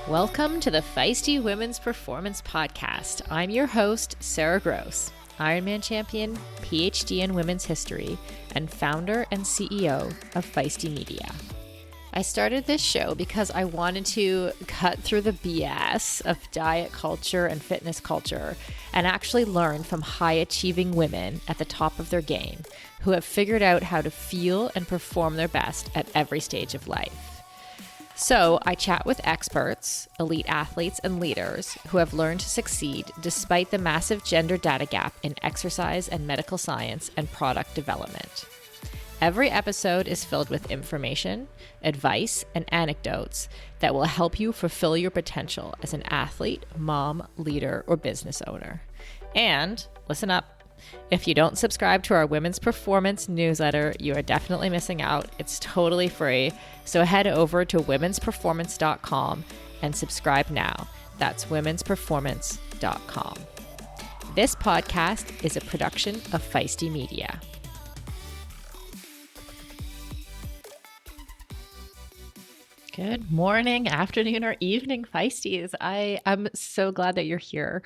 Welcome to the Feisty Women's Performance Podcast. I'm your host, Sarah Gross, Ironman champion, PhD in women's history, and founder and CEO of Feisty Media. I started this show because I wanted to cut through the BS of diet culture and fitness culture and actually learn from high-achieving women at the top of their game who have figured out how to feel and perform their best at every stage of life. So I chat with experts, elite athletes, and leaders who have learned to succeed despite the massive gender data gap in exercise and medical science and product development. Every episode is filled with information, advice, and anecdotes that will help you fulfill your potential as an athlete, mom, leader, or business owner. And listen up. If you don't subscribe to our Women's Performance newsletter, you are definitely missing out. It's totally free. So head over to womensperformance.com and subscribe now. That's womensperformance.com. This podcast is a production of Feisty Media. Good morning, afternoon, or evening, Feisties. I am so glad that you're here.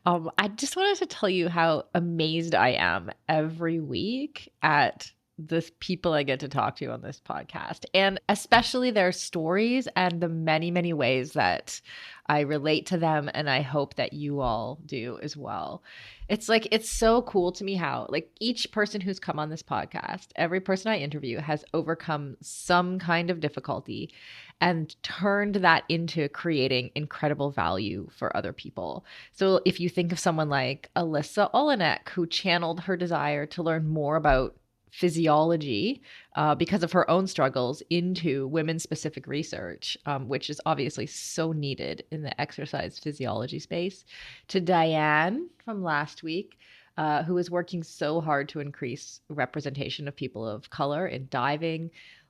I just wanted to tell you how amazed I am every week at the people I get to talk to on this podcast, and especially their stories and the many, many ways that I relate to them, and I hope that you all do as well. It's so cool to me how each person who's come on this podcast, every person I interview has overcome some kind of difficulty and turned that into creating incredible value for other people. So if you think of someone like Alyssa Olenek, who channeled her desire to learn more about physiology because of her own struggles into women-specific research, which is obviously so needed in the exercise physiology space, to Diane from last week, who is working so hard to increase representation of people of color in diving,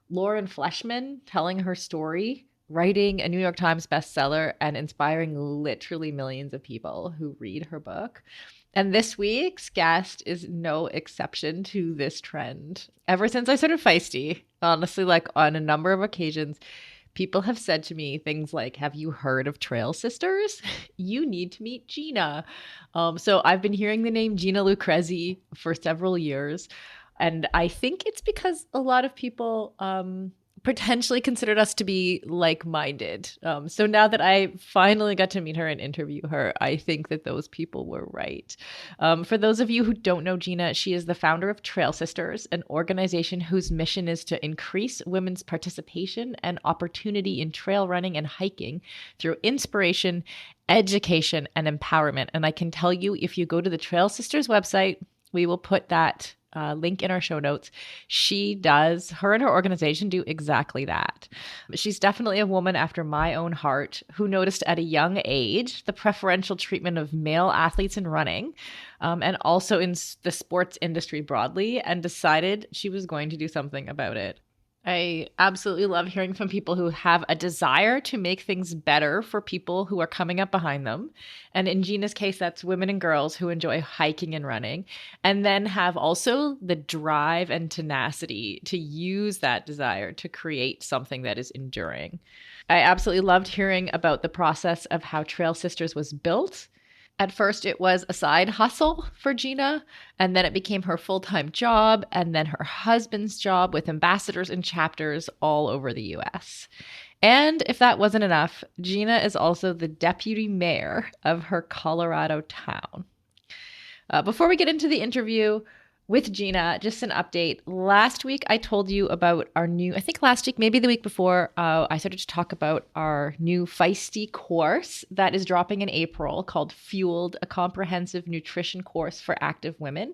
Lauren Fleshman telling her story, writing a New York Times bestseller, and inspiring literally millions of people who read her book. And this week's guest is no exception to this trend. Ever since I started Feisty, honestly, on a number of occasions, people have said to me things like, have you heard of Trail Sisters? You need to meet Gina. So I've been hearing the name Gina Lucrezi for several years. And I think it's because a lot of people potentially considered us to be like-minded. So now that I finally got to meet her and interview her, I think that those people were right. For those of you who don't know Gina, she is the founder of Trail Sisters, an organization whose mission is to increase women's participation and opportunity in trail running and hiking through inspiration, education, and empowerment. And I can tell you, if you go to the Trail Sisters website, we will put that link in our show notes. Her and her organization do exactly that. She's definitely a woman after my own heart who noticed at a young age the preferential treatment of male athletes in running and also in the sports industry broadly, and decided she was going to do something about it. I absolutely love hearing from people who have a desire to make things better for people who are coming up behind them. And in Gina's case, that's women and girls who enjoy hiking and running, and then have also the drive and tenacity to use that desire to create something that is enduring. I absolutely loved hearing about the process of how Trail Sisters was built. At first, it was a side hustle for Gina, and then it became her full-time job, and then her husband's job with ambassadors and chapters all over the U.S. And if that wasn't enough, Gina is also the deputy mayor of her Colorado town. Before we get into the interview with Gina, just an update. Last week, I told you about I think last week, maybe the week before, I started to talk about our new Feisty course that is dropping in April called Fueled, a comprehensive nutrition course for active women.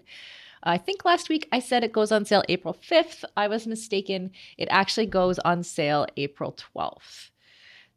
I think last week I said it goes on sale April 5th. I was mistaken. It actually goes on sale April 12th.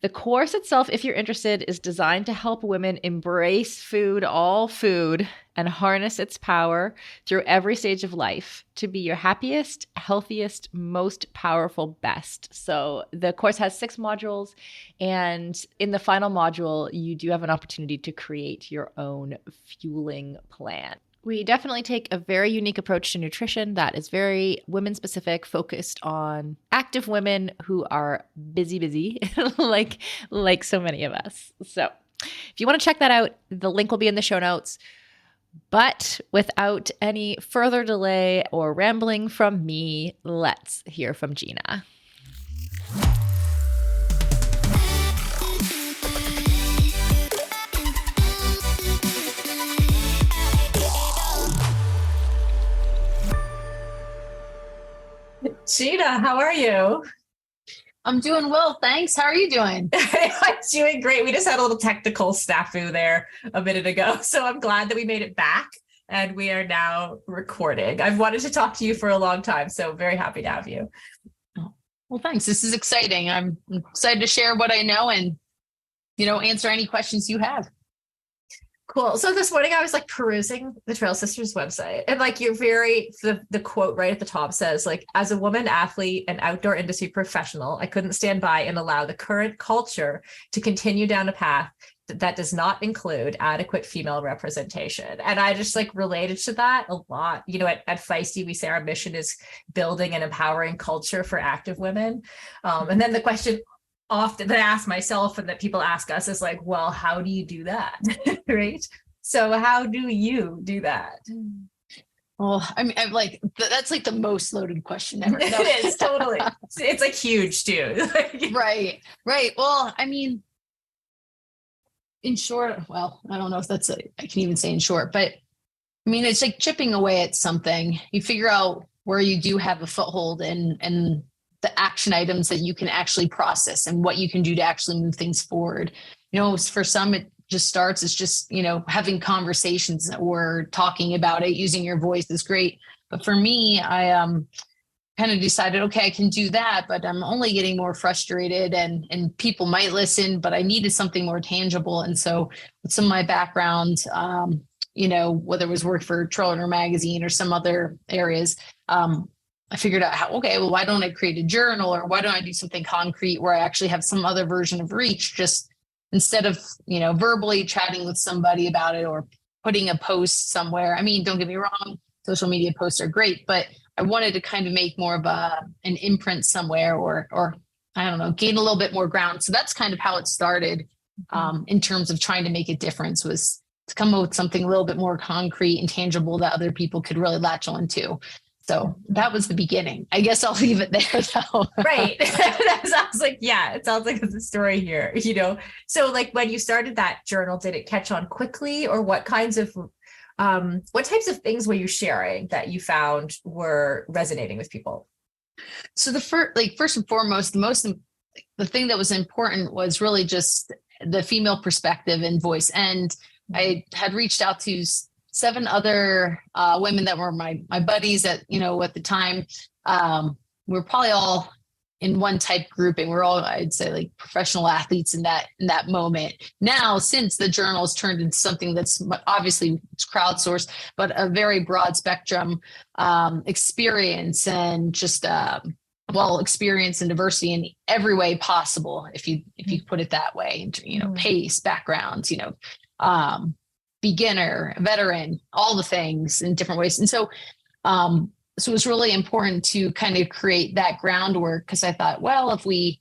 The course itself, if you're interested, is designed to help women embrace food, all food, and harness its power through every stage of life to be your happiest, healthiest, most powerful best. So the course has 6 modules, and in the final module, you do have an opportunity to create your own fueling plan. We definitely take a very unique approach to nutrition that is very women specific, focused on active women who are busy, like so many of us. So, if you want to check that out, the link will be in the show notes. But without any further delay or rambling from me, let's hear from Gina. Gina, how are you? I'm doing well, thanks. How are you doing? I'm doing great. We just had a little technical snafu there a minute ago. So I'm glad that we made it back and we are now recording. I've wanted to talk to you for a long time, so very happy to have you. Well, thanks. This is exciting. I'm excited to share what I know and, answer any questions you have. Cool. So this morning I was like perusing the Trail Sisters website, and like the quote right at the top says, like, as a woman athlete and outdoor industry professional, I couldn't stand by and allow the current culture to continue down a path that does not include adequate female representation. And I just like related to that a lot. At Feisty, we say our mission is building an empowering culture for active women. And then the question often that I ask myself and that people ask us is like, well, how do you do that? Right? So how do you do that? Well, I mean, I'm like, that's like the most loaded question ever. It is totally. It's like huge too. Right. Well, I mean, in short, well, I don't know if I can even say in short, but I mean, it's like chipping away at something. You figure out where you do have a foothold and the action items that you can actually process and what you can do to actually move things forward. For some, it just starts, it's just, having conversations or talking about it, using your voice is great. But for me, I kind of decided, okay, I can do that, but I'm only getting more frustrated and people might listen, but I needed something more tangible. And so with some of my background, whether it was work for Trail Runner magazine or some other areas, I figured out why don't I create a journal, or why don't I do something concrete where I actually have some other version of reach, just instead of, verbally chatting with somebody about it or putting a post somewhere. I mean, don't get me wrong, social media posts are great, but I wanted to kind of make more of an imprint somewhere or I don't know, gain a little bit more ground. So that's kind of how it started in terms of trying to make a difference, was to come up with something a little bit more concrete and tangible that other people could really latch on to. So that was the beginning. I guess I'll leave it there though. Right. That sounds like, it sounds like it's a story here, So like when you started that journal, did it catch on quickly, or what types of things were you sharing that you found were resonating with people? So first and foremost, the thing that was important was really just the female perspective and voice. And I had reached out to 7 other women that were my buddies at the time. We were probably all in one type grouping. We're all, I'd say, like professional athletes in that moment. Now, since the journal has turned into something that's obviously it's crowdsourced, but a very broad spectrum experience and just experience and diversity in every way possible, if you put it that way. Pace, backgrounds, beginner, veteran, all the things in different ways. And so it was really important to kind of create that groundwork, because I thought, well, if we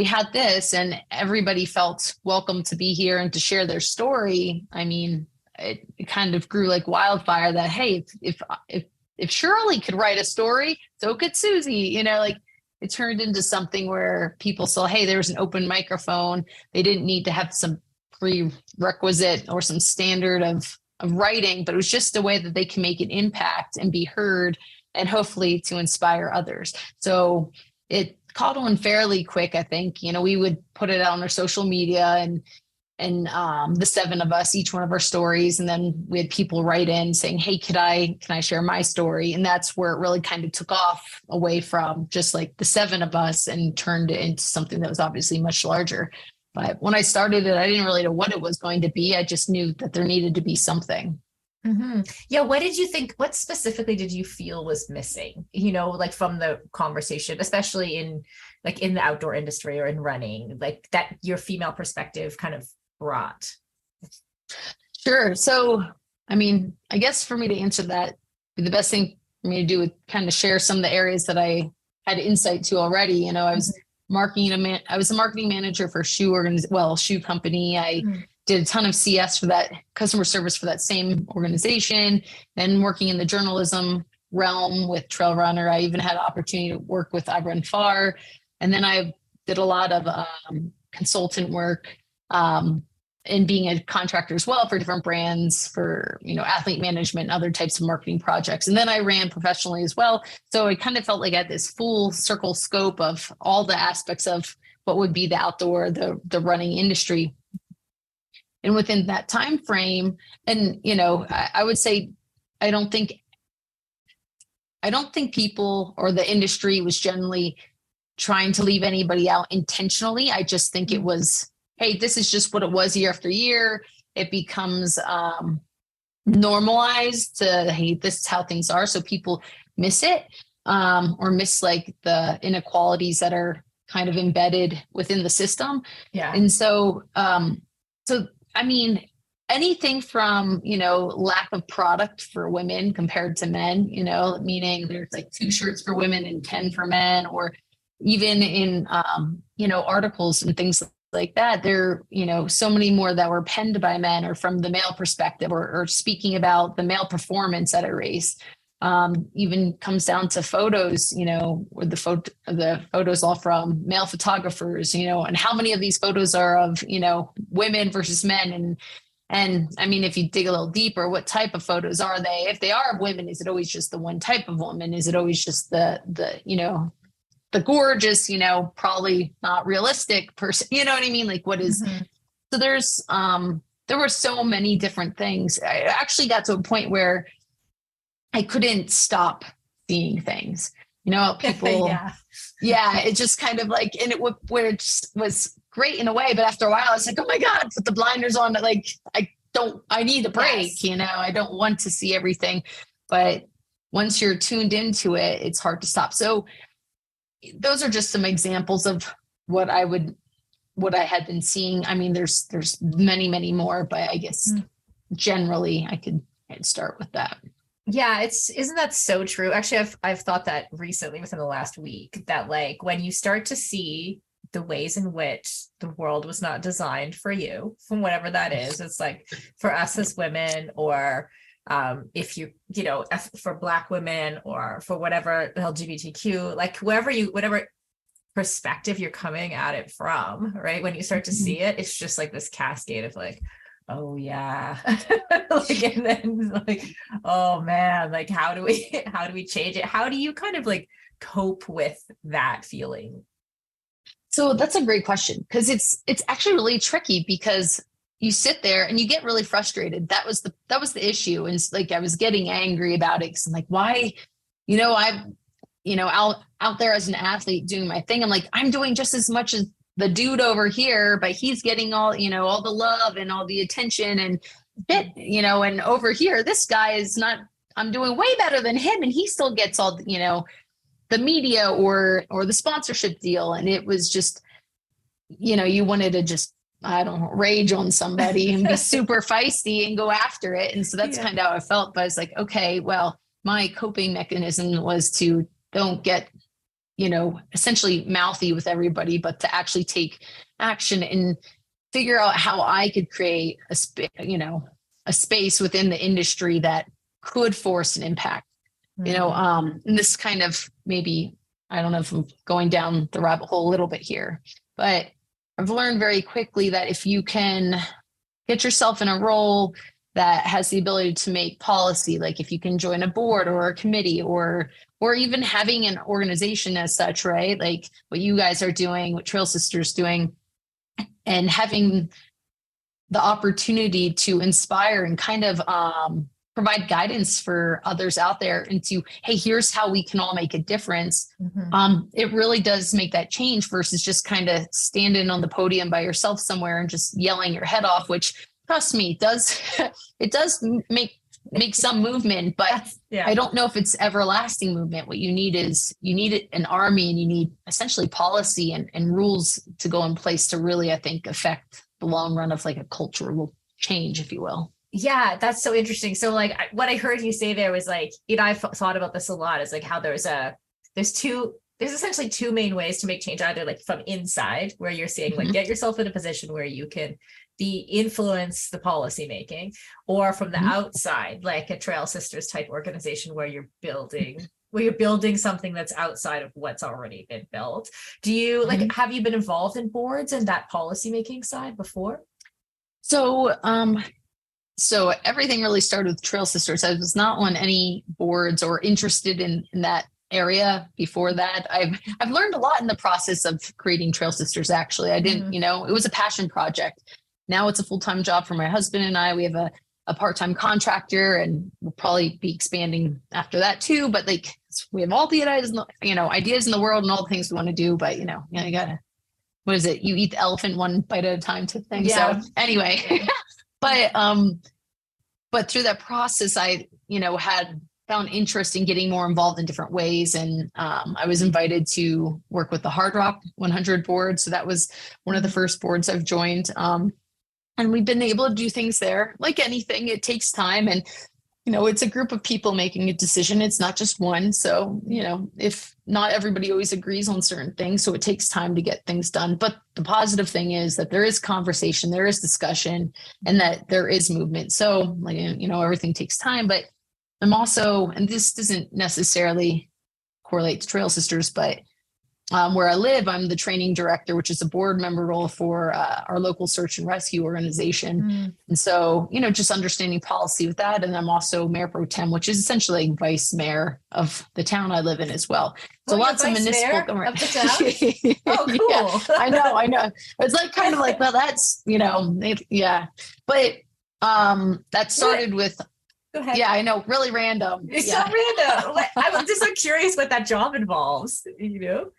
had this and everybody felt welcome to be here and to share their story, I mean, it kind of grew like wildfire that, hey, if Shirley could write a story, so could Susie, it turned into something where people saw, hey, there was an open microphone. They didn't need to have some prerequisite or some standard of writing, but it was just a way that they can make an impact and be heard and hopefully to inspire others. So it caught on fairly quick, I think. We would put it out on our social media and the 7 of us, each one of our stories. And then we had people write in saying, hey, can I share my story? And that's where it really kind of took off away from just like the 7 of us and turned it into something that was obviously much larger. But when I started it, I didn't really know what it was going to be. I just knew that there needed to be something. Mm-hmm. Yeah. What did you think? What specifically did you feel was missing, like from the conversation, especially in the outdoor industry or in running, like that your female perspective kind of brought? Sure. So I mean, I guess for me to answer that, the best thing for me to do is kind of share some of the areas that I had insight to already. You know, I was I was a marketing manager for a shoe company. I did a ton of CS for that, customer service for that same organization. Then working in the journalism realm with Trail Runner, I even had an opportunity to work with I Run Far. And then I did a lot of consultant work and being a contractor as well for different brands, for, you know, athlete management, other types of marketing projects. And then I ran professionally as well. So I kind of felt like I had this full circle scope of all the aspects of what would be the outdoor, the running industry. And within that time frame, and, you know, I would say, I don't think people or the industry was generally trying to leave anybody out intentionally. I just think it was, hey, this is just what it was year after year. It becomes normalized to, hey, this is how things are. So people miss it or miss like the inequalities that are kind of embedded within the system. Yeah. And so, I mean, anything from, you know, lack of product for women compared to men, you know, meaning there's like 2 shirts for women and 10 for men, or even in, you know, articles and things like that, there, you know, so many more that were penned by men or from the male perspective, or speaking about the male performance at a race. Even comes down to photos, you know, where the photos all from male photographers, you know, and how many of these photos are of, you know, women versus men. And I mean, if you dig a little deeper, what type of photos are they? If they are of women, is it always just the one type of woman? Is it always just the, you know, the gorgeous, you know, probably not realistic person, you know what I mean? Like what is, so there's, there were so many different things. I actually got to a point where I couldn't stop seeing things, you know, people, yeah, it just kind of like, and where it just was great in a way, but after a while, I was like, oh my God, put the blinders on. Like, I need a break, you know, I don't want to see everything, but once you're tuned into it, it's hard to stop. So those are just some examples of what I had been seeing. I mean, there's many, many more, but I guess generally I'd start with that. Yeah, isn't that so true? Actually, I've thought that recently within the last week, that like when you start to see the ways in which the world was not designed for you, from whatever that is, it's like for us as women, or if you know, for Black women, or for whatever LGBTQ, like whatever perspective you're coming at it from, right? When you start to see it, it's just like this cascade of like, oh yeah, like, and then like, oh man, like how do we change it? How do you kind of like cope with that feeling? So that's a great question, because it's actually really tricky, because you sit there and you get really frustrated. That was the issue. And it's like, I was getting angry about it, because I'm like, why, you know, out there as an athlete doing my thing. I'm like, I'm doing just as much as the dude over here, but he's getting all, you know, all the love and all the attention and bit, you know, and over here, this guy is not, I'm doing way better than him, and he still gets all, you know, the media or the sponsorship deal. And it was just, you know, you wanted to just, I don't know, rage on somebody and be super feisty and go after it. And so that's kind of how I felt. But I was like, okay, well, my coping mechanism was to don't get, you know, essentially mouthy with everybody, but to actually take action and figure out how I could create a space within the industry that could force an impact. You know, and this kind of, maybe, I don't know if I'm going down the rabbit hole a little bit here, but I've learned very quickly that if you can get yourself in a role that has the ability to make policy, like if you can join a board or a committee, or even having an organization as such, right? Like what you guys are doing, what Trail Sisters doing, and having the opportunity to inspire and kind of provide guidance for others out there into, hey, here's how we can all make a difference. It really does make that change versus just kind of standing on the podium by yourself somewhere and just yelling your head off, which, trust me, it does make some movement, but I don't know if it's everlasting movement. What you need is an army, and you need essentially policy and rules to go in place to really, I think, affect the long run of like a cultural change, if you will. Yeah, that's so interesting. So like what I heard you say there was like, I've thought about this a lot, is like how there's essentially two main ways to make change, either like from inside, where you're saying like get yourself in a position where you can influence the policy making, or from the outside, like a Trail Sisters type organization where you're building something that's outside of what's already been built. Do you like, have you been involved in boards and that policy making side before? So everything really started with Trail Sisters. I was not on any boards or interested in that area before that. I've learned a lot in the process of creating Trail Sisters. Actually, I didn't, it was a passion project. Now it's a full-time job for my husband and I. We have a part-time contractor, and we'll probably be expanding after that too. But like, we have all the ideas in the world and all the things we want to do. But you gotta, what is it? You eat the elephant one bite at a time type thing. Yeah. So anyway, but through that process, I had found interest in getting more involved in different ways. And I was invited to work with the Hard Rock 100 board. So that was one of the first boards I've joined. And we've been able to do things there. Like anything, it takes time. And, it's a group of people making a decision. It's not just one. So, if not everybody always agrees on certain things, so it takes time to get things done. But the positive thing is that there is conversation, there is discussion, and that there is movement. So like, everything takes time, but I'm also, and this doesn't necessarily correlate to Trail Sisters, but where I live, I'm the training director, which is a board member role for our local search and rescue organization. And so, just understanding policy with that. And I'm also mayor pro tem, which is essentially vice mayor of the town I live in as well. So lots of municipal government. Oh, cool. Yeah, I know. It's like kind of like, well, that's, yeah. But that started with, go ahead. Yeah, I know, really random. It's so random. I'm just so curious what that job involves,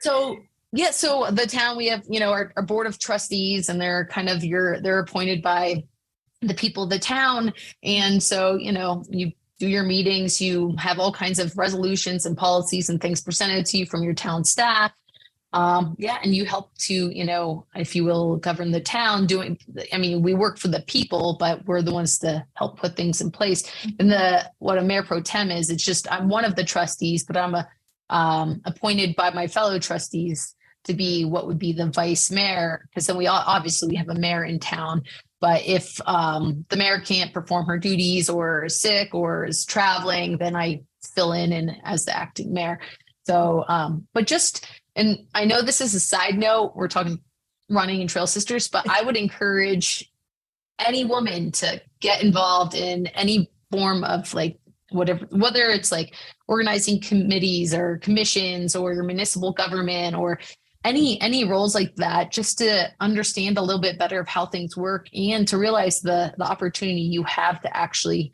So the town, we have, our board of trustees, and they're kind of they're appointed by the people of the town. And so, you do your meetings, you have all kinds of resolutions and policies and things presented to you from your town staff. And you help to, if you will, govern the town we work for the people, but we're the ones to help put things in place. And what a mayor pro tem is, it's just, I'm one of the trustees, but I'm appointed by my fellow trustees to be what would be the vice mayor. Because then we have a mayor in town, but if the mayor can't perform her duties or is sick or is traveling, then I fill in as the acting mayor. So, and I know this is a side note, we're talking running and Trail Sisters, but I would encourage any woman to get involved in any form of like whatever, whether it's like organizing committees or commissions or your municipal government or any roles like that, just to understand a little bit better of how things work and to realize the opportunity you have to actually,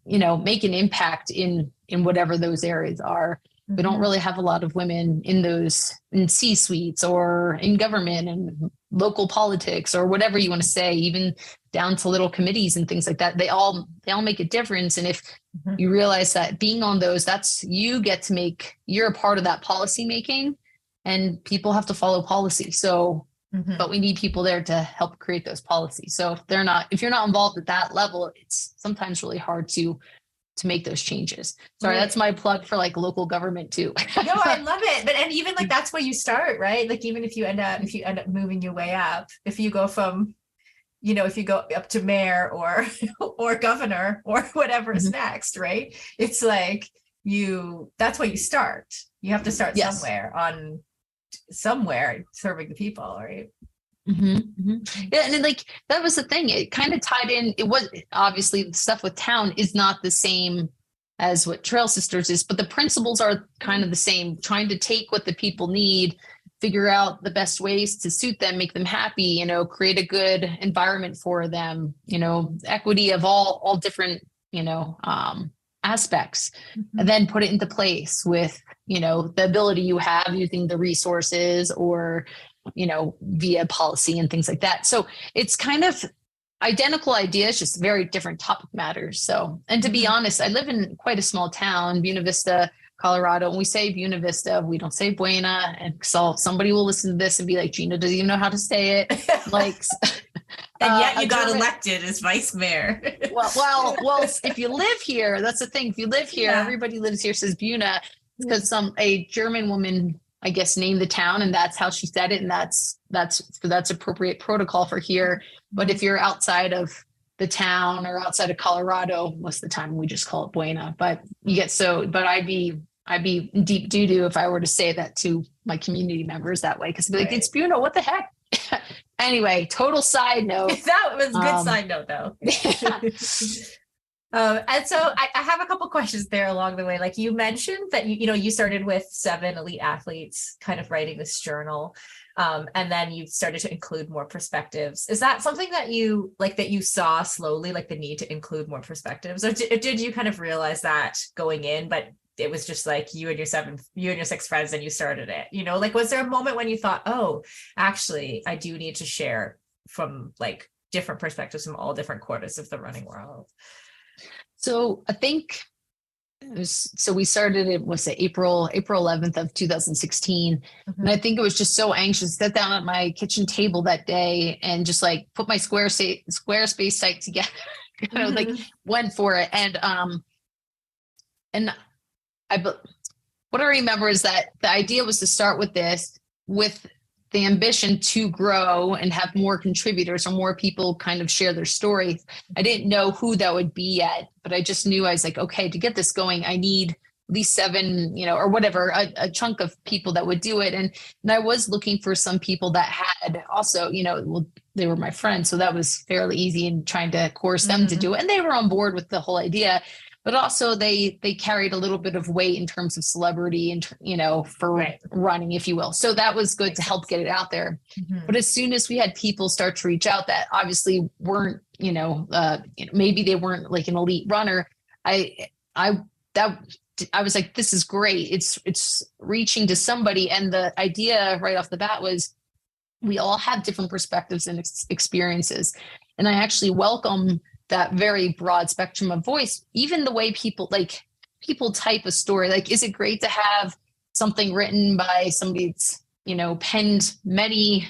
make an impact in whatever those areas are. We don't really have a lot of women in C-suites or in government and local politics or whatever you want to say, even down to little committees and things like that. They all make a difference. And if you realize that being on those, you're a part of that policy making, and people have to follow policy. So, but we need people there to help create those policies. So if you're not involved at that level, it's sometimes really hard to make those changes. Sorry, That's my plug for like local government too. No, I love it. But, and even like, that's where you start, right? Like, even if you end up moving your way up, if you go from, if you go up to mayor or governor or whatever is next, right? It's like that's where you start. You have to start somewhere serving the people, right? Yeah, and then, like, that was the thing. It kind of tied in. It was obviously the stuff with town is not the same as what Trail Sisters is, but the principles are kind of the same. Trying to take what the people need, figure out the best ways to suit them, make them happy. Create a good environment for them. Equity of all different aspects, and then put it into place with the ability you have using the resources or via policy and things like that. So it's kind of identical ideas, just very different topic matters. So, and to be honest, I live in quite a small town, Buena Vista, Colorado. When we say Buena Vista, we don't say Buena. And so somebody will listen to this and be like, Gina doesn't even know how to say it. Like, And yet you a got German- elected as vice mayor. well, if you live here, that's the thing. If you live here, Yeah. everybody lives here, says Buna, because a German woman, I guess, named the town, and that's how she said it, and that's appropriate protocol for here. But if you're outside of the town or outside of Colorado, most of the time we just call it Buena. But you get but I'd be in deep doo-doo if I were to say that to my community members that way, because like, it's Buna, what the heck? Anyway, total side note. That was a good side note, though. And so I have a couple questions there along the way. Like you mentioned that you started with 7 elite athletes, kind of writing this journal, and then you started to include more perspectives. Is that something that you saw slowly, like the need to include more perspectives, or did you kind of realize that going in, but it was just like you and your 6 friends and you started it? Like, was there a moment when you thought, oh, actually, I do need to share from like different perspectives from all different quarters of the running world? So I think we started it was April 11th of 2016. And I think it was just so anxious, sat down at my kitchen table that day and just like put my Squarespace site together, like went for it. And what I remember is that the idea was to start with this, with the ambition to grow and have more contributors or more people kind of share their stories. I didn't know who that would be yet, but I just knew I was like, okay, to get this going, I need at least 7, or whatever, a chunk of people that would do it. And I was looking for some people that had also, they were my friends. So that was fairly easy in trying to coerce them to do it. And they were on board with the whole idea. But also they carried a little bit of weight in terms of celebrity and, for running, if you will. So that was good to help get it out there. But as soon as we had people start to reach out that obviously weren't, maybe they weren't like an elite runner, I was like, this is great. It's reaching to somebody. And the idea right off the bat was we all have different perspectives and experiences. And I actually welcome that very broad spectrum of voice, even the way people type a story. Like, is it great to have something written by somebody that's, penned many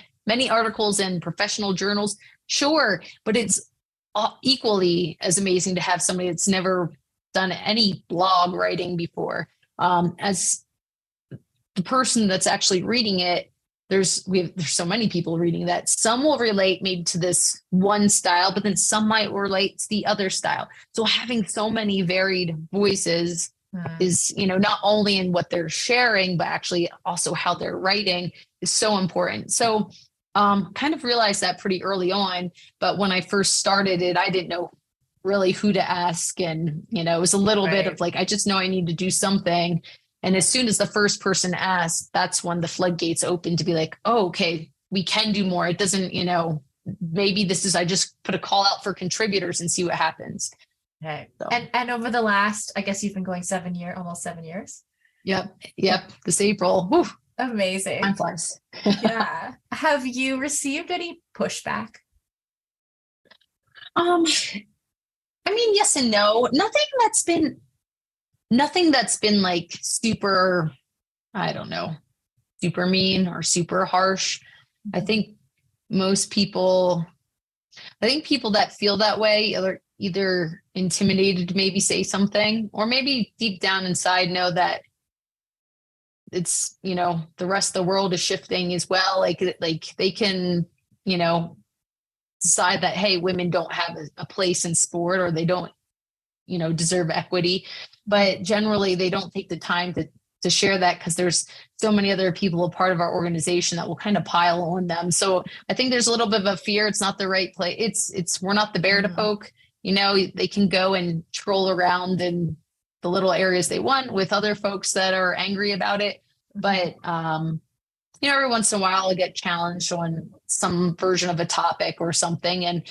articles in professional journals? Sure. But it's equally as amazing to have somebody that's never done any blog writing before. As the person that's actually reading it, there's so many people reading that. Some will relate maybe to this one style, but then some might relate to the other style. So having so many varied voices is, not only in what they're sharing, but actually also how they're writing is so important. So kind of realized that pretty early on. But when I first started it, I didn't know really who to ask. And, it was a little bit of like, I just know I need to do something. And as soon as the first person asked, that's when the floodgates open to be like, oh, okay, we can do more. It doesn't, maybe I just put a call out for contributors and see what happens. Okay. So. And over the last, I guess you've been going almost 7 years. Yep. This April. Whew. Amazing. Time flies. Yeah. Have you received any pushback? Yes and no. Nothing that's been like super, I don't know, super mean or super harsh. I think people that feel that way are either intimidated to maybe say something, or maybe deep down inside know that it's, the rest of the world is shifting as well. Like they can, decide that, hey, women don't have a place in sport, or they don't, deserve equity. But generally they don't take the time to share that, because there's so many other people a part of our organization that will kind of pile on them. So I think there's a little bit of a fear. It's not the right place. We're not the bear to poke. They can go and troll around in the little areas they want with other folks that are angry about it. But every once in a while I'll get challenged on some version of a topic or something, and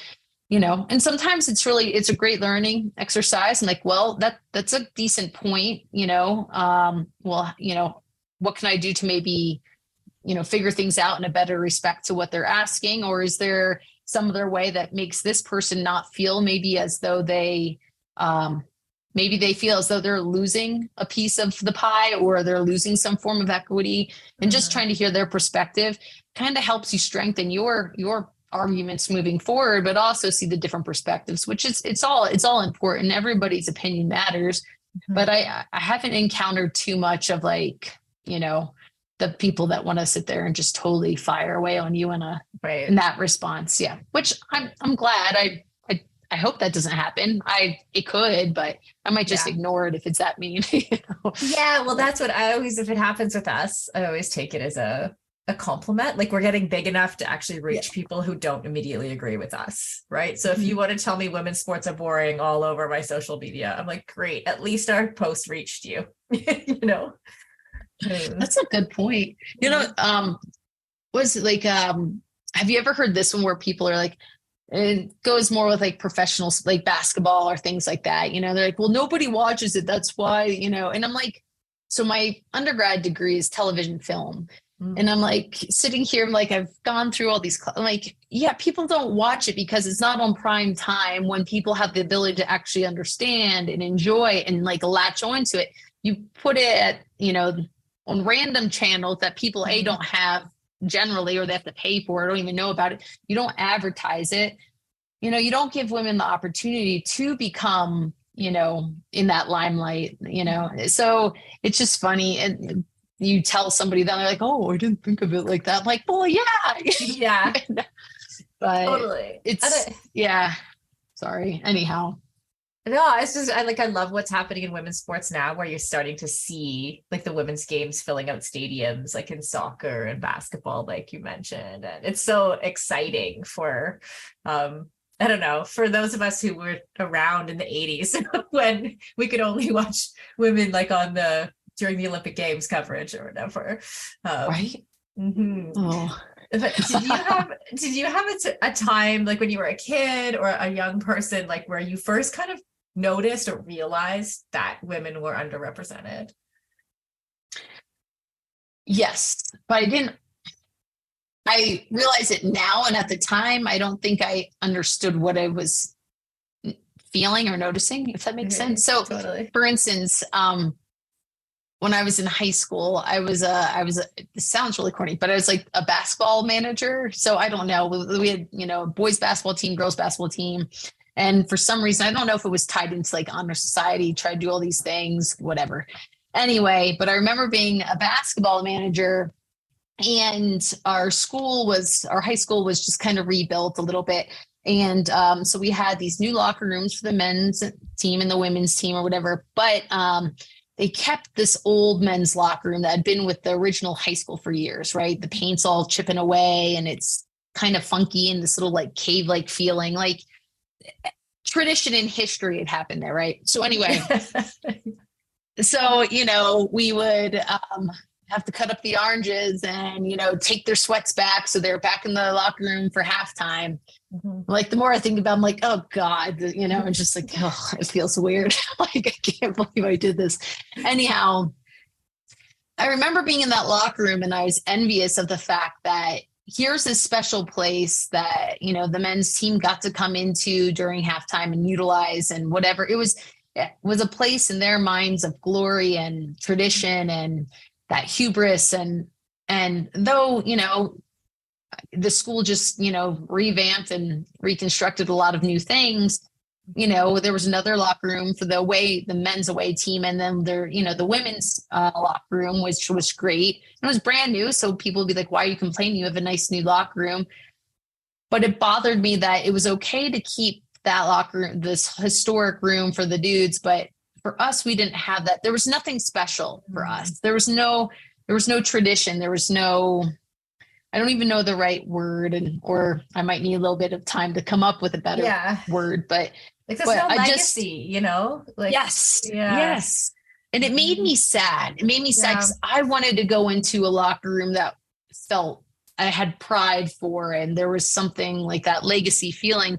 and sometimes it's a great learning exercise. And like, well, that's a decent point, what can I do to maybe, figure things out in a better respect to what they're asking? Or is there some other way that makes this person not feel maybe as though they feel as though they're losing a piece of the pie, or they're losing some form of equity, and just trying to hear their perspective kind of helps you strengthen your arguments moving forward, but also see the different perspectives, which is it's all important. Everybody's opinion matters. Mhm. But I haven't encountered too much of like, the people that want to sit there and just totally fire away on you in Right. that response. Yeah. Which I'm glad. I hope that doesn't happen. It could, but I might just ignore it if it's that mean. Yeah, well, that's what I always, if it happens with us, I always take it as a compliment. Like we're getting big enough to actually reach people who don't immediately agree with us, right? So if you want to tell me women's sports are boring all over my social media, I'm like, great, at least our post reached you. That's a good point. Was it like have you ever heard this one where people are like, it goes more with like professionals, like basketball or things like that. They're like, well, nobody watches it. That's why, and I'm like, so my undergrad degree is television film. And I'm like sitting here, I'm like, I've gone through all these, I'm like, yeah, people don't watch it because it's not on prime time when people have the ability to actually understand and enjoy and like latch onto it. You put it at, on random channels that people don't have generally, or they have to pay for it, don't even know about it. You don't advertise it. You don't give women the opportunity to become, in that limelight, so it's just funny. And you tell somebody that they're like, oh, I didn't think of it like that. I'm like, well, yeah. Yeah. But totally. Sorry. Anyhow. No, it's just I love what's happening in women's sports now, where you're starting to see like the women's games filling out stadiums, like in soccer and basketball, like you mentioned. And it's so exciting for I don't know, for those of us who were around in the 80s when we could only watch women like during the Olympic Games coverage or whatever. Right. Mm-hmm. Oh. But did you have a time like when you were a kid or a young person, like where you first kind of noticed or realized that women were underrepresented? Yes, but I realize it now. And at the time, I don't think I understood what I was feeling or noticing, if that makes sense. So totally. For instance, when I was in high school, I was it sounds really corny, but I was like a basketball manager. So I don't know, we had, boys basketball team, girls basketball team. And for some reason, I don't know if it was tied into like honor society, tried to do all these things, whatever. Anyway, but I remember being a basketball manager, and our high school was just kind of rebuilt a little bit. And so we had these new locker rooms for the men's team and the women's team or whatever. But they kept this old men's locker room that had been with the original high school for years, right? The paint's all chipping away and it's kind of funky and this little like cave-like feeling, like tradition and history had happened there, right? So anyway, we would have to cut up the oranges and, take their sweats back. So they're back in the locker room for halftime. Mm-hmm. Like the more I think about it, I'm like, oh God, it's just like, oh, it feels weird. Like, I can't believe I did this. Anyhow, I remember being in that locker room and I was envious of the fact that here's this special place that, the men's team got to come into during halftime and utilize and whatever. It was a place in their minds of glory and tradition and that hubris. And though, the school just, revamped and reconstructed a lot of new things, there was another locker room for the men's away team. And then the women's locker room, which was great. It was brand new. So people would be like, why are you complaining? You have a nice new locker room. But it bothered me that it was okay to keep that locker room, this historic room for the dudes. But for us, we didn't have that. There was nothing special for us. There was no tradition. There was no, I don't even know the right word, or I might need a little bit of time to come up with a better word, but like there's no legacy, like yes. And it made me sad. It made me sad because I wanted to go into a locker room that felt I had pride for, and there was something like that legacy feeling.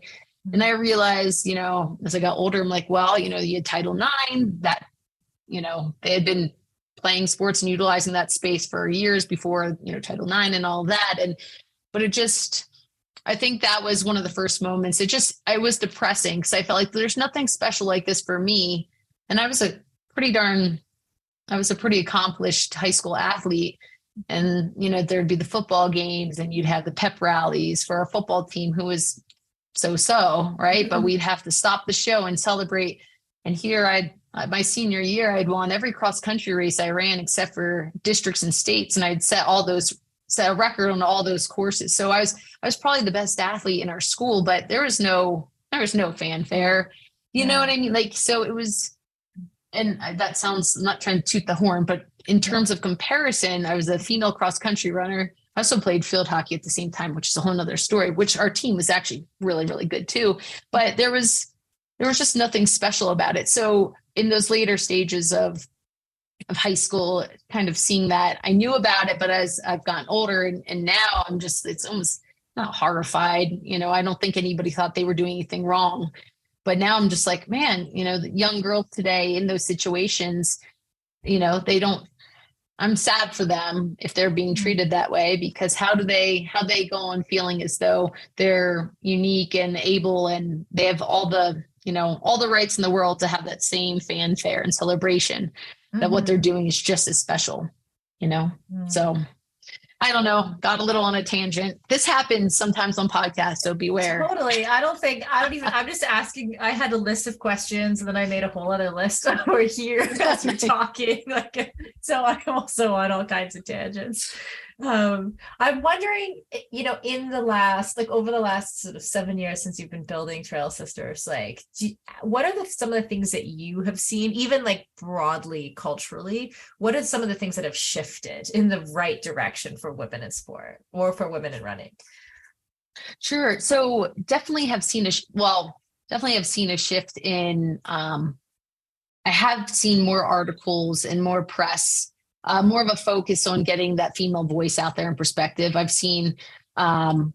And I realized, as I got older, I'm like, well, you had Title IX that, they had been playing sports and utilizing that space for years before, Title IX and all that. But I think that was one of the first moments. I was depressing because I felt like there's nothing special like this for me. And I was a pretty accomplished high school athlete. And, there'd be the football games and you'd have the pep rallies for our football team who was so, right? But we'd have to stop the show and celebrate. And here my senior year, I'd won every cross country race I ran except for districts and states. And I'd set a record on all those courses. So I was probably the best athlete in our school, but there was no fanfare. You know what I mean? Like, so it was, and that sounds, I'm not trying to toot the horn, but in terms of comparison, I was a female cross country runner. I also played field hockey at the same time, which is a whole nother story, which our team was actually really, really good too. But there was just nothing special about it. So in those later stages of high school, kind of seeing that, I knew about it, but as I've gotten older and now it's almost not horrified. I don't think anybody thought they were doing anything wrong. But now I'm just like, man, the young girls today in those situations, I'm sad for them if they're being treated that way, because how they go on feeling as though they're unique and able and they have all the rights in the world to have that same fanfare and celebration, that what they're doing is just as special, So I don't know, got a little on a tangent. This happens sometimes on podcasts, so beware. Totally. I'm just asking. I had a list of questions and then I made a whole other list over here as we're talking. So I'm also on all kinds of tangents. I'm wondering, over the last sort of 7 years since you've been building Trail Sisters, what are some of the things that you have seen, even broadly culturally? What are some of the things that have shifted in the right direction for women in sport or for women in running? Sure. So definitely have seen a shift in, I have seen more articles and more press, more of a focus on getting that female voice out there and perspective. I've seen, in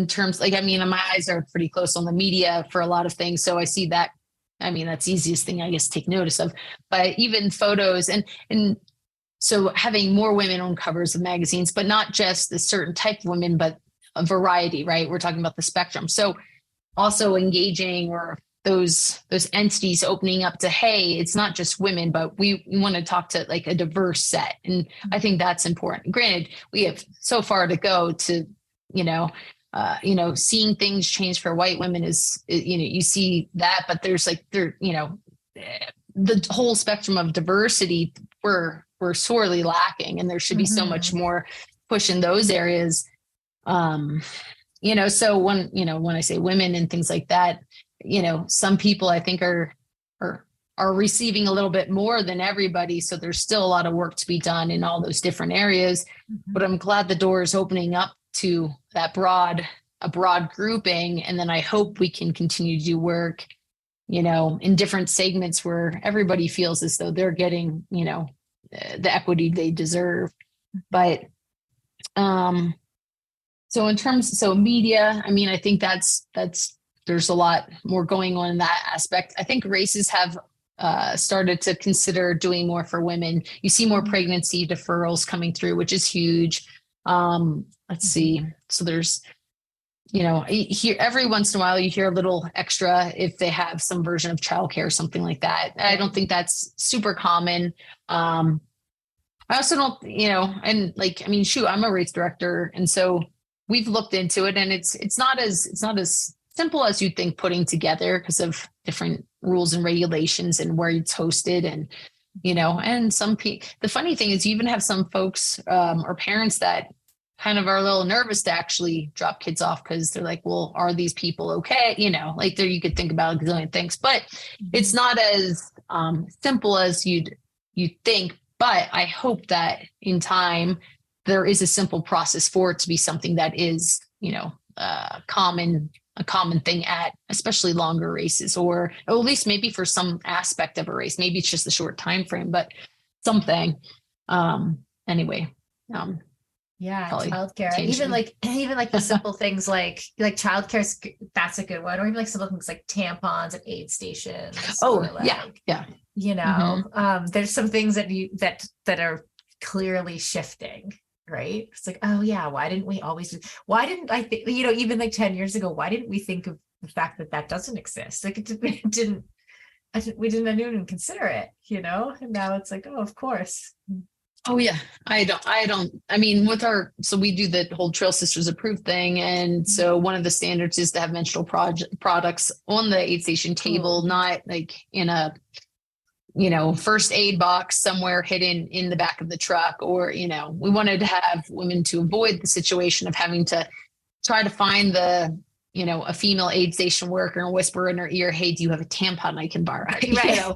terms, my eyes are pretty close on the media for a lot of things. So I see that, that's the easiest thing, I guess, to take notice of, but even photos and so having more women on covers of magazines, but not just a certain type of women, but a variety, right? We're talking about the spectrum. So also engaging or those entities opening up to, hey, it's not just women, but we want to talk to a diverse set. And I think that's important. Granted, we have so far to go to, seeing things change for white women is, you see that, but there's the whole spectrum of diversity we're sorely lacking, and there should be so much more push in those areas. So when I say women and things like that, some people I think are receiving a little bit more than everybody. So there's still a lot of work to be done in all those different areas, but I'm glad the door is opening up to that a broad grouping. And then I hope we can continue to do work, in different segments where everybody feels as though they're getting, the equity they deserve. But, so in terms, media, I think that's there's a lot more going on in that aspect. I think races have started to consider doing more for women. You see more pregnancy deferrals coming through, which is huge. Let's see. So there's, here every once in a while you hear a little extra if they have some version of childcare or something like that. I don't think that's super common. I also don't, and I'm a race director, and so we've looked into it, and it's not as simple as you'd think putting together because of different rules and regulations and where it's hosted. And, and some people, the funny thing is you even have some folks or parents that kind of are a little nervous to actually drop kids off because they're like, well, are these people okay? There you could think about a gazillion things, but it's not as simple as you'd think. But I hope that in time there is a simple process for it to be something that is, a common thing at especially longer races, or at least maybe for some aspect of a race. Maybe it's just a short time frame, but something. Anyway. Yeah, childcare. Even the simple things like childcare, that's a good one. Or even simple things like tampons and aid stations. Oh, yeah. There's some things that are clearly shifting. Right. It's oh yeah. Why didn't I think, even 10 years ago, why didn't we think of the fact that doesn't exist? We didn't even consider it, and now it's oh, of course. Oh yeah. I mean, so we do the whole Trail Sisters approved thing. And so one of the standards is to have menstrual products on the aid station table, Cool. not like in a, first aid box somewhere hidden in the back of the truck, or, we wanted to have women to avoid the situation of having to try to find a female aid station worker and whisper in her ear, hey, do you have a tampon I can borrow? Right. So,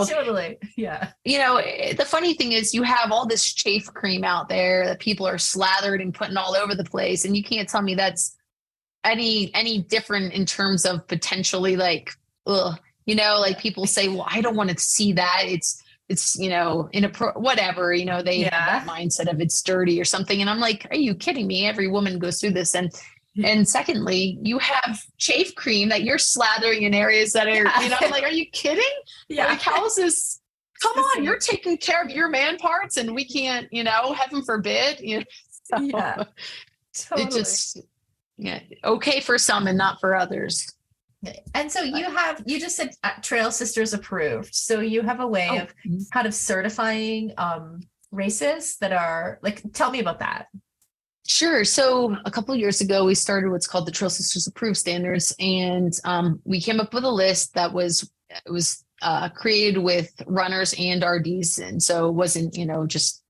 Totally. Yeah. the funny thing is you have all this chafe cream out there that people are slathered and putting all over the place. And you can't tell me that's any different in terms of potentially like, like people say, well, I don't want to see that. It's, whatever, they have that mindset of it's dirty or something. And I'm like, are you kidding me? Every woman goes through this. And secondly, you have chafe cream that you're slathering in areas that are, I'm like, are you kidding? Yeah. Like, how is this? Come on, you're taking care of your man parts and we can't, heaven forbid. So Yeah. Totally. it just, okay for some and not for others. And so you just said Trail Sisters approved. So you have a way of kind of certifying races that are like, tell me about that. Sure. So a couple of years ago, we started what's called the Trail Sisters Approved Standards, and we came up with a list that was created with runners and RDs, and so it wasn't just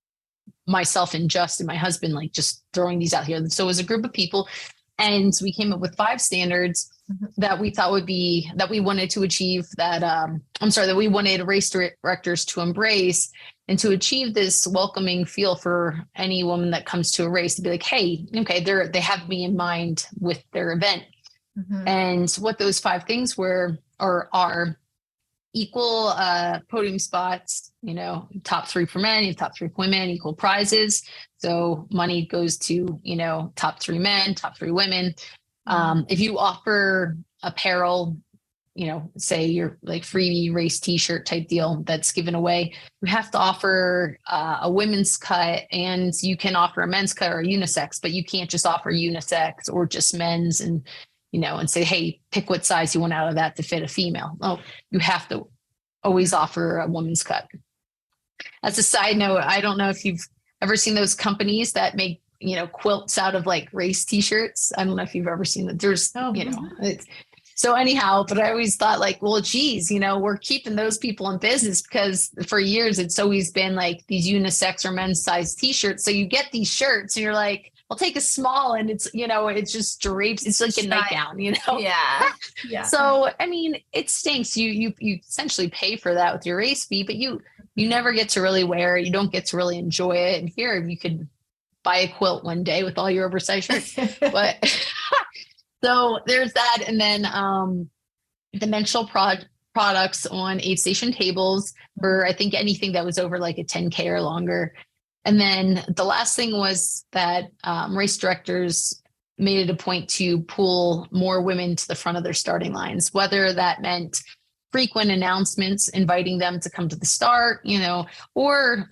myself and Justin, my husband, like just throwing these out here. So it was a group of people, and we came up with 5 standards that we thought that we wanted to achieve that we wanted race directors to embrace and to achieve this welcoming feel for any woman that comes to a race to be like, hey, okay, they have me in mind with their event. Mm-hmm. And what those 5 things are equal podium spots, top 3 for men, you have top 3 for women, equal prizes. So money goes to, top 3 men, top 3 women. If you offer apparel, say you're like free race t-shirt type deal that's given away, you have to offer a women's cut, and you can offer a men's cut or unisex, but you can't just offer unisex or just men's and say, hey, pick what size you want out of that to fit a female. Oh, you have to always offer a woman's cut. As a side note, I don't know if you've ever seen those companies that make quilts out of like race t-shirts. I don't know if you've ever seen that. There's so anyhow, but I always thought like, well, geez, we're keeping those people in business because for years it's always been like these unisex or men's size t-shirts. So you get these shirts and you're like, I'll take a small, and it's, it's just drapes. It's like a nightgown, Yeah. Yeah. So, I mean, it stinks. You essentially pay for that with your race fee, but you never get to really wear it. You don't get to really enjoy it. And here you could buy a quilt one day with all your oversized shirts, but so there's that. And then the menstrual products on aid station tables for, I think, anything that was over like a 10K or longer. And then the last thing was that race directors made it a point to pull more women to the front of their starting lines, whether that meant frequent announcements inviting them to come to the start, or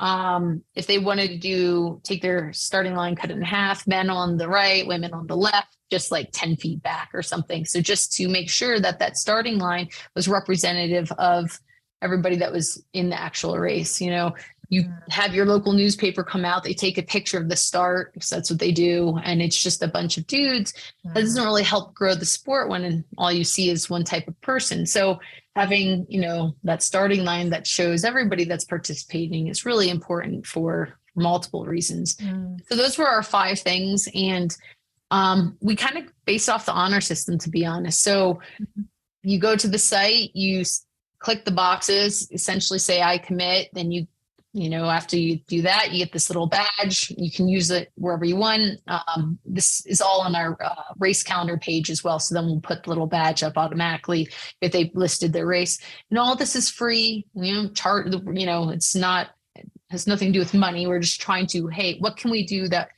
if they wanted to take their starting line, cut it in half, men on the right, women on the left, just like 10 feet back or something. So just to make sure that starting line was representative of everybody that was in the actual race. You have your local newspaper come out, they take a picture of the start, because that's what they do. And it's just a bunch of dudes. That doesn't really help grow the sport when all you see is one type of person. So having, that starting line that shows everybody that's participating is really important for multiple reasons. So those were our 5 things. And we kind of base off the honor system, to be honest. So you go to the site, you click the boxes, essentially say, I commit. Then after you do that, you get this little badge. You can use it wherever you want. This is all on our race calendar page as well. So then we'll put the little badge up automatically if they've listed their race. And all this is free. It's not, has nothing to do with money. We're just trying to, hey, what can we do that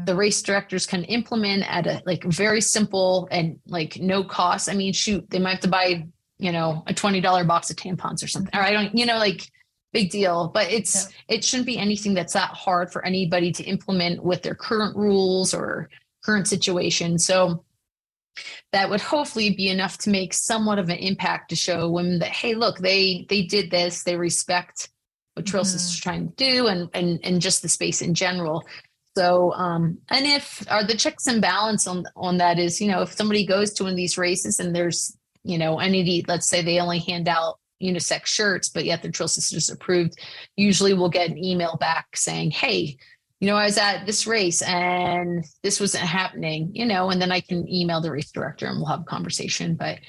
the race directors can implement at a like very simple and like no cost? I mean, shoot, they might have to buy, a $20 box of tampons or something. Or I don't, like, big deal, but it shouldn't be anything that's that hard for anybody to implement with their current rules or current situation. So that would hopefully be enough to make somewhat of an impact to show women that, hey, look, they did this, they respect what Trail Sisters are trying to do and just the space in general. So, and if the checks and balance on that is, if somebody goes to one of these races and there's, let's say they only hand out unisex shirts, but yet the Trail Sisters approved, usually we'll get an email back saying, hey, I was at this race and this wasn't happening, and then I can email the race director and we'll have a conversation. But,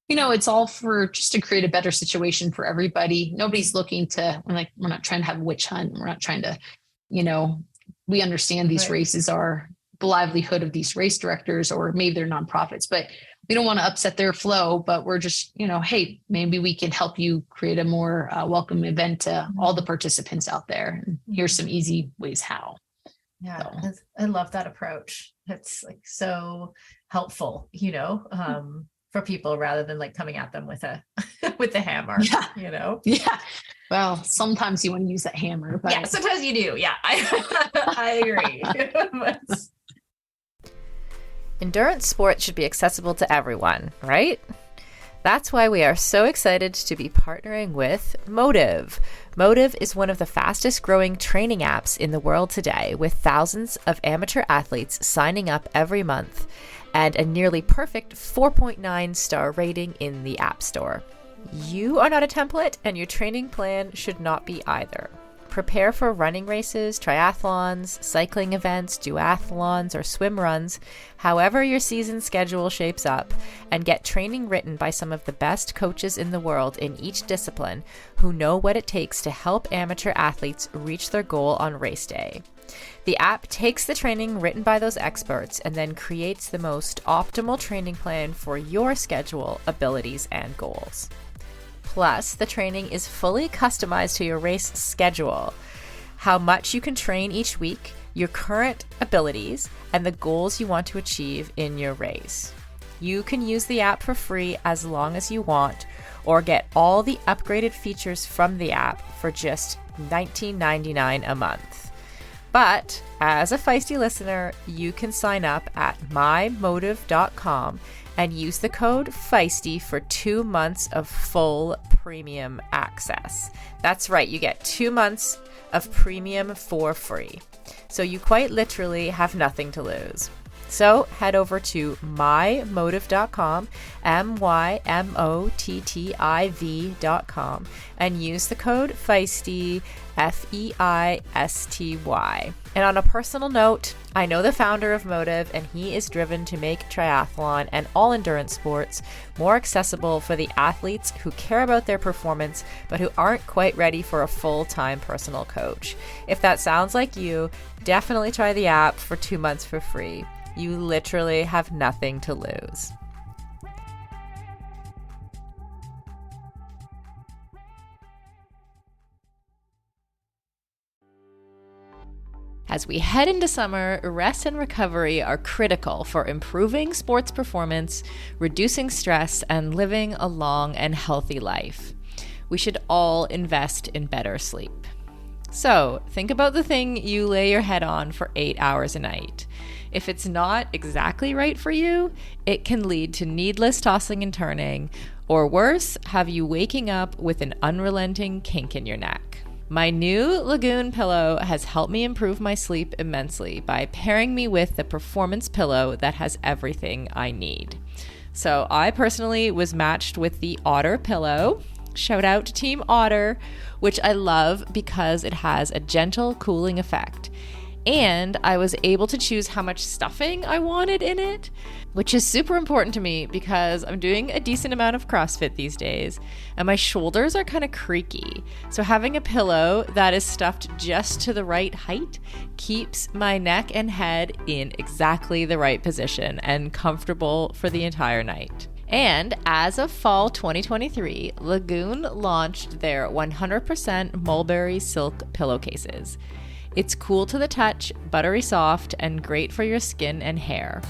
it's all for just to create a better situation for everybody. Nobody's looking to, we're not trying to have a witch hunt. We're not trying to, we understand these races are the livelihood of these race directors, or maybe they're nonprofits, but we don't want to upset their flow. But we're just, hey, maybe we can help you create a more welcome event to all the participants out there. And here's some easy ways how. Yeah, so. I love that approach. It's like so helpful, for people rather than like coming at them with a hammer. Yeah. Yeah. Well, sometimes you want to use that hammer. But... yeah, sometimes you do. Yeah, I agree. Endurance sports should be accessible to everyone, right? That's why we are so excited to be partnering with Motive. Motive is one of the fastest growing training apps in the world today, with thousands of amateur athletes signing up every month and a nearly perfect 4.9 star rating in the App Store. You are not a template, and your training plan should not be either. Prepare for running races, triathlons, cycling events, duathlons, or swim runs, however your season schedule shapes up, and get training written by some of the best coaches in the world in each discipline who know what it takes to help amateur athletes reach their goal on race day. The app takes the training written by those experts and then creates the most optimal training plan for your schedule, abilities, and goals. Plus, the training is fully customized to your race schedule, how much you can train each week, your current abilities, and the goals you want to achieve in your race. You can use the app for free as long as you want, or get all the upgraded features from the app for just $19.99 a month. But as a Feisty listener, you can sign up at mymotive.com and use the code Feisty for 2 months of full premium access. That's right, you get 2 months of premium for free. So you quite literally have nothing to lose. So head over to mymotive.com, mymotiv.com, and use the code Feisty, Feisty. And on a personal note, I know the founder of Motive, and he is driven to make triathlon and all endurance sports more accessible for the athletes who care about their performance, but who aren't quite ready for a full-time personal coach. If that sounds like you, definitely try the app for 2 months for free. You literally have nothing to lose. As we head into summer, rest and recovery are critical for improving sports performance, reducing stress, and living a long and healthy life. We should all invest in better sleep. So, think about the thing you lay your head on for 8 hours a night. If it's not exactly right for you, it can lead to needless tossing and turning, or worse, have you waking up with an unrelenting kink in your neck. My new Lagoon pillow has helped me improve my sleep immensely by pairing me with the performance pillow that has everything I need. So I personally was matched with the Otter pillow. Shout out to Team Otter, which I love because it has a gentle cooling effect. And I was able to choose how much stuffing I wanted in it, which is super important to me because I'm doing a decent amount of CrossFit these days and my shoulders are kind of creaky. So having a pillow that is stuffed just to the right height keeps my neck and head in exactly the right position and comfortable for the entire night. And as of fall 2023, Lagoon launched their 100% mulberry silk pillowcases. It's cool to the touch, buttery soft, and great for your skin and hair.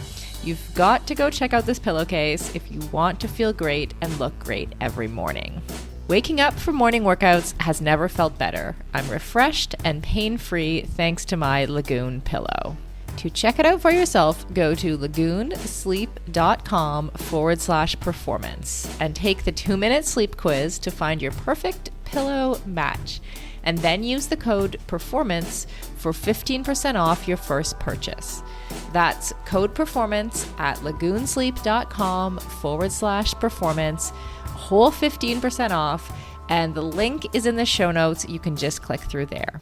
You've got to go check out this pillowcase if you want to feel great and look great every morning. Waking up for morning workouts has never felt better. I'm refreshed and pain-free thanks to my Lagoon pillow. To check it out for yourself, go to lagoonsleep.com/performance and take the 2-minute sleep quiz to find your perfect pillow match. and then use the code PERFORMANCE for 15% off your first purchase. That's code PERFORMANCE at lagoonsleep.com/performance, whole 15% off, and the link is in the show notes. You can just click through there.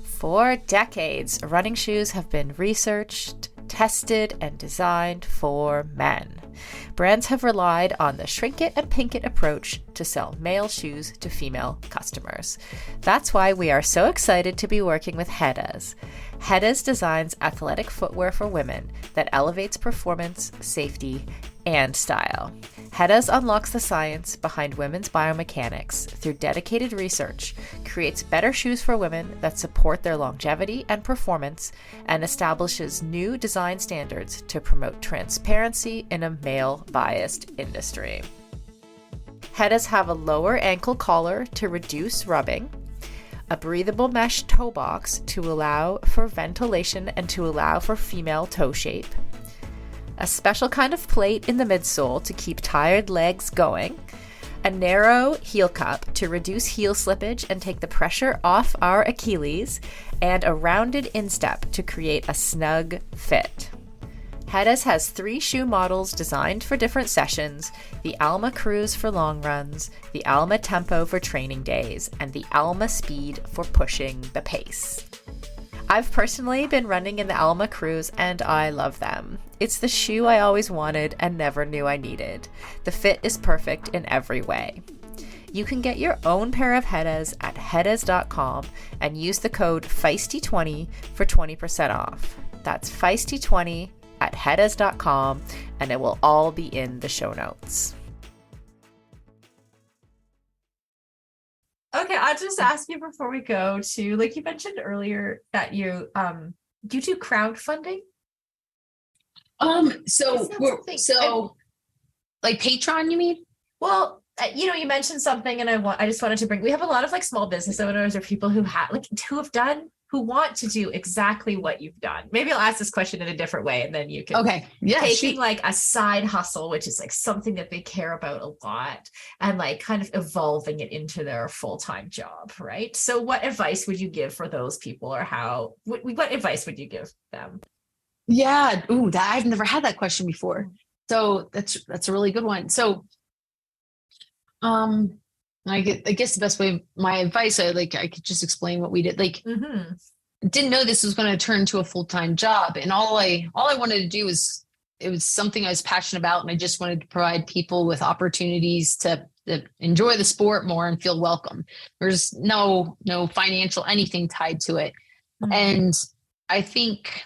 For decades, running shoes have been researched, tested, and designed for men. Brands have relied on the shrink it and pink it approach to sell male shoes to female customers. That's why we are so excited to be working with Hedas. Hedas designs athletic footwear for women that elevates performance, safety, and style. Hedas unlocks the science behind women's biomechanics through dedicated research, creates better shoes for women that support their longevity and performance, and establishes new design standards to promote transparency in a male-biased industry. Hedas have a lower ankle collar to reduce rubbing, a breathable mesh toe box to allow for ventilation and to allow for female toe shape, a special kind of plate in the midsole to keep tired legs going, a narrow heel cup to reduce heel slippage and take the pressure off our Achilles, and a rounded instep to create a snug fit. Hedas has 3 shoe models designed for different sessions: the Alma Cruise for long runs, the Alma Tempo for training days, and the Alma Speed for pushing the pace. I've personally been running in the Alma Cruise and I love them. It's the shoe I always wanted and never knew I needed. The fit is perfect in every way. You can get your own pair of Hedas at hedas.com and use the code Feisty20 for 20% off. That's Feisty20 at hedas.com, and it will all be in the show notes. Okay, I'll just ask you before we go to, like you mentioned earlier that you do crowdfunding. Like Patreon, you mean? Well, you mentioned something, and I just wanted to bring. We have a lot of like small business owners or people who who want to do exactly what you've done. Maybe I'll ask this question in a different way, and then you can. Okay. Yeah. Taking like a side hustle, which is like something that they care about a lot, and like kind of evolving it into their full-time job, right? So what advice would you give for those people, or what advice would you give them? Yeah. Ooh, I've never had that question before. So that's a really good one. So, I guess the best way, my advice, I could just explain what we did. Didn't know this was going to turn into a full-time job. And all I wanted to do was, it was something I was passionate about. And I just wanted to provide people with opportunities to enjoy the sport more and feel welcome. There's no financial anything tied to it. Mm-hmm. And I think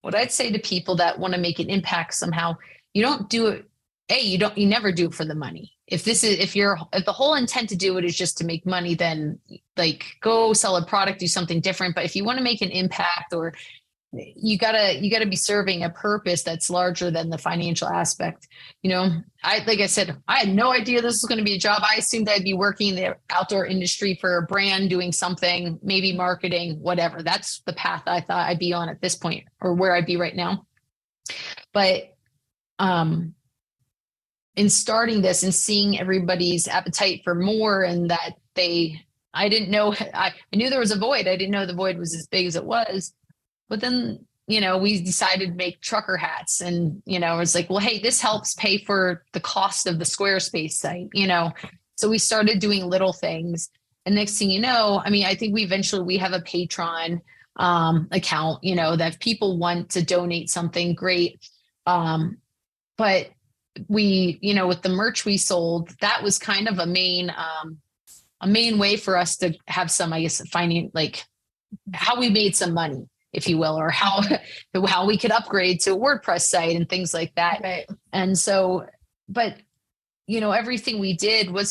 what I'd say to people that want to make an impact somehow, you don't do it. You never do it for the money. If the whole intent to do it is just to make money, then like go sell a product, do something different. But if you want to make an impact, or you gotta be serving a purpose that's larger than the financial aspect. Like I said, I had no idea this was going to be a job. I assumed I'd be working in the outdoor industry for a brand, doing something, maybe marketing, whatever. That's the path I thought I'd be on at this point, or where I'd be right now. But, in starting this and seeing everybody's appetite for more, and that I didn't know, I knew there was a void. I didn't know the void was as big as it was. But then, we decided to make trucker hats, and, it's like, well, hey, this helps pay for the cost of the Squarespace site, So we started doing little things, and next thing you know, I think we have a Patreon account, that if people want to donate something, great. But we, with the merch we sold, that was kind of a main way for us to have some, I guess, like how we made some money, if you will, or how we could upgrade to a WordPress site and things like that. Right. And so, but, everything we did we're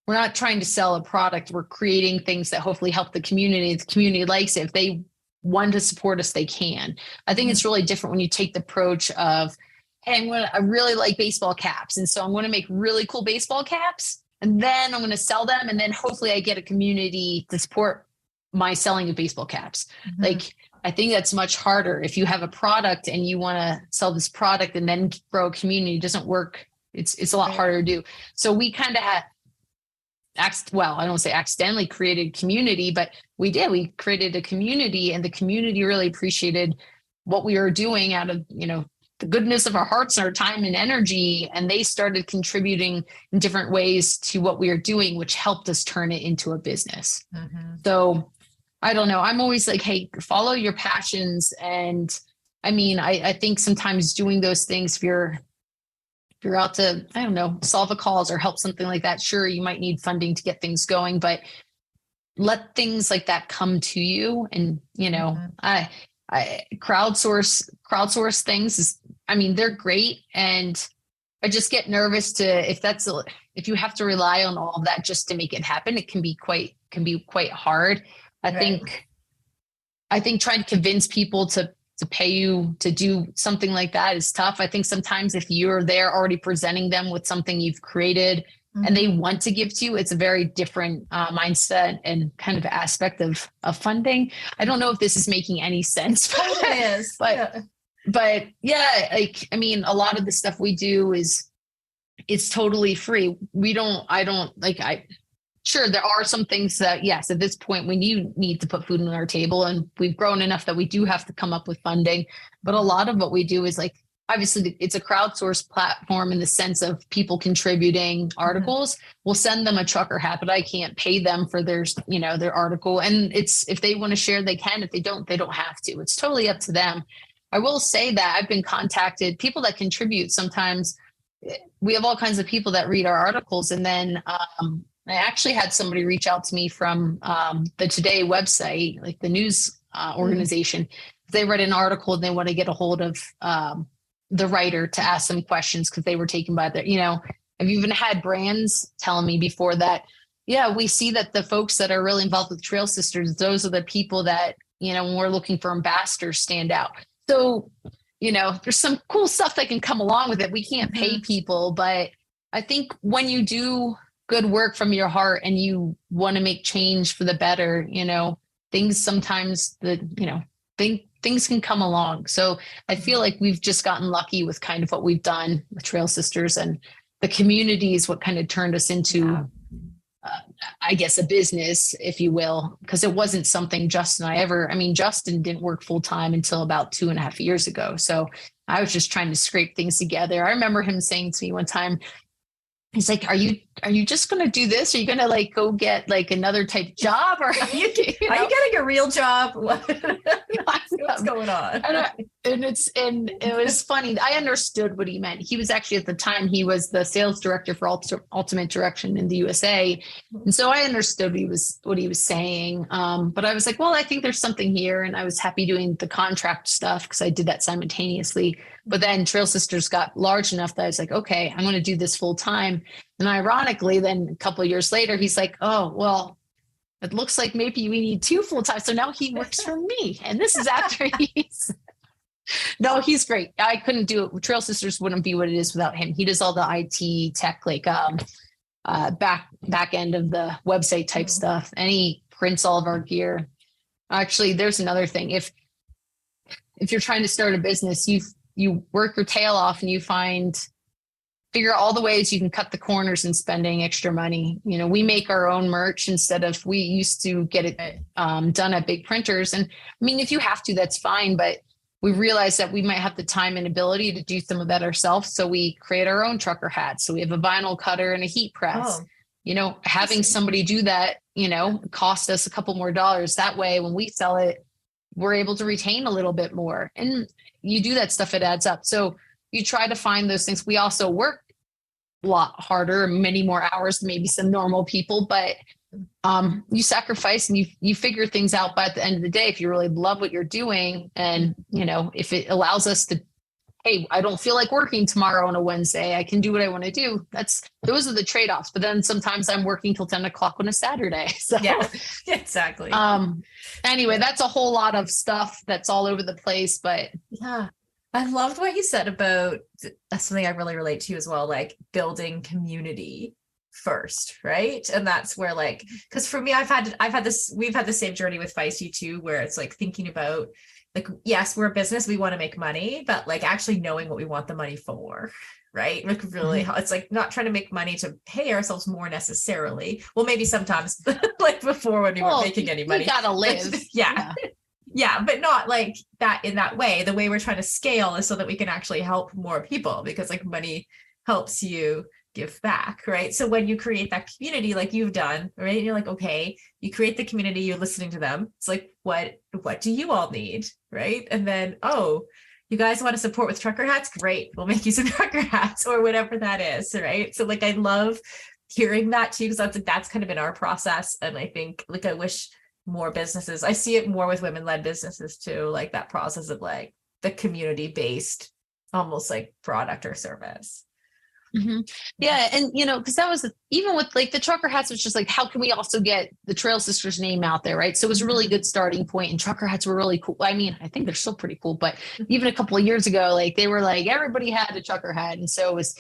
not trying to sell a product. We're creating things that hopefully help the community. The community likes it. If they want to support us, they can. I think it's really different when you take the approach of, hey, I really like baseball caps, and so I'm going to make really cool baseball caps, and then I'm going to sell them, and then hopefully I get a community to support my selling of baseball caps. Mm-hmm. Like, I think that's much harder. If you have a product and you want to sell this product and then grow a community, it doesn't work. It's a lot harder to do. So we kind of had, well, I don't say accidentally created community, but we did. We created a community, and the community really appreciated what we were doing out of, the goodness of our hearts and our time and energy. And they started contributing in different ways to what we were doing, which helped us turn it into a business. Mm-hmm. So I don't know. I'm always like, hey, follow your passions. And I mean, I think sometimes doing those things, if you're out to, I don't know, solve a cause or help something like that, sure, you might need funding to get things going, but let things like that come to you. And, I crowdsource things is, I mean, they're great. And I just get nervous if you have to rely on all of that just to make it happen, it can be quite hard. I think trying to convince people to pay you to do something like that is tough. I think sometimes if you're there already presenting them with something you've created and they want to give to you, it's a very different mindset and kind of aspect of funding. I don't know if this is making any sense. It is. But yeah, like, I mean, a lot of the stuff we do it's totally free. Sure, there are some things that, yes, at this point, we need to put food on our table, and we've grown enough that we do have to come up with funding. But a lot of what we do is like, obviously, it's a crowdsourced platform in the sense of people contributing articles. We'll send them a trucker hat, but I can't pay them for their article. And it's, if they want to share, they can. If they don't have to. It's totally up to them. I will say that I've been contacted, people that contribute. Sometimes we have all kinds of people that read our articles, and then I actually had somebody reach out to me from the Today website, like the news organization. They read an article and they want to get a hold of the writer to ask them questions because they were taken by their, I've even had brands telling me before that, yeah, we see that the folks that are really involved with Trail Sisters, those are the people that, when we're looking for ambassadors, stand out. So, there's some cool stuff that can come along with it. We can't pay people, but I think when you do good work from your heart and you want to make change for the better, things sometimes things can come along. So I feel like we've just gotten lucky with kind of what we've done with Trail Sisters, and the community is what kind of turned us into, I guess, a business, if you will, because it wasn't something Justin didn't work full time until about 2.5 years ago. So I was just trying to scrape things together. I remember him saying to me one time, he's like, are you just going to do this? Are you going to like go get like another type job? Or are you getting a real job? What's going on? And it was funny. I understood what he meant. He was actually, at the time, he was the sales director for Ultimate Direction in the USA. And so I understood what he was saying. But I was like, well, I think there's something here. And I was happy doing the contract stuff because I did that simultaneously. But then Trail Sisters got large enough that I was like, okay, I'm going to do this full time. And ironically, then a couple of years later, he's like, oh, well, it looks like maybe we need 2 full time. So now he works for me. And this is after no, he's great. I couldn't do it. Trail Sisters wouldn't be what it is without him. He does all the IT tech, like back end of the website type stuff. And he prints all of our gear. Actually, there's another thing. If you're trying to start a business, you work your tail off and you figure out all the ways you can cut the corners in spending extra money. We make our own merch instead of, we used to get it done at big printers. And I mean, if you have to, that's fine. But we realized that we might have the time and ability to do some of that ourselves. So we create our own trucker hats. So we have a vinyl cutter and a heat press. Having somebody do that, cost us a couple more dollars. That way, when we sell it, we're able to retain a little bit more. And you do that stuff, it adds up. So you try to find those things. We also work a lot harder, many more hours than maybe some normal people, but you sacrifice and you figure things out. But at the end of the day, if you really love what you're doing, and if it allows us to, hey, I don't feel like working tomorrow on a Wednesday, I can do what I want to do. Those are the trade-offs. But then sometimes I'm working till 10 o'clock on a Saturday. So yeah, exactly. Anyway, that's a whole lot of stuff that's all over the place, but yeah. I loved what you said about something I really relate to as well, like building community. first, right? And that's where like, because for me, we've had the same journey with Feisty too, where it's like thinking about like, yes, we're a business, we want to make money, but like actually knowing what we want the money for, right? Like really, it's like not trying to make money to pay ourselves more necessarily. Well, maybe sometimes like before when we weren't making any money. You gotta live. Yeah. Yeah, but not like that in that way. The way we're trying to scale is so that we can actually help more people, because like money helps you give back, right? So when you create that community like you've done, right? And you're like, okay, you create the community, you're listening to them. It's like, what do you all need? Right. And then, oh, you guys want to support with trucker hats? Great. We'll make you some trucker hats or whatever that is. Right. So like I love hearing that too, because that's kind of been our process. And I think like I wish more businesses, I see it more with women-led businesses too, like that process of like the community-based almost like product or service. Yeah. And because that was even with like the trucker hats, was just like, how can we also get the Trail Sisters name out there, right? So it was a really good starting point, and trucker hats were really cool. I mean, I think they're still pretty cool, but even a couple of years ago, like they were like everybody had a trucker hat, and so it was.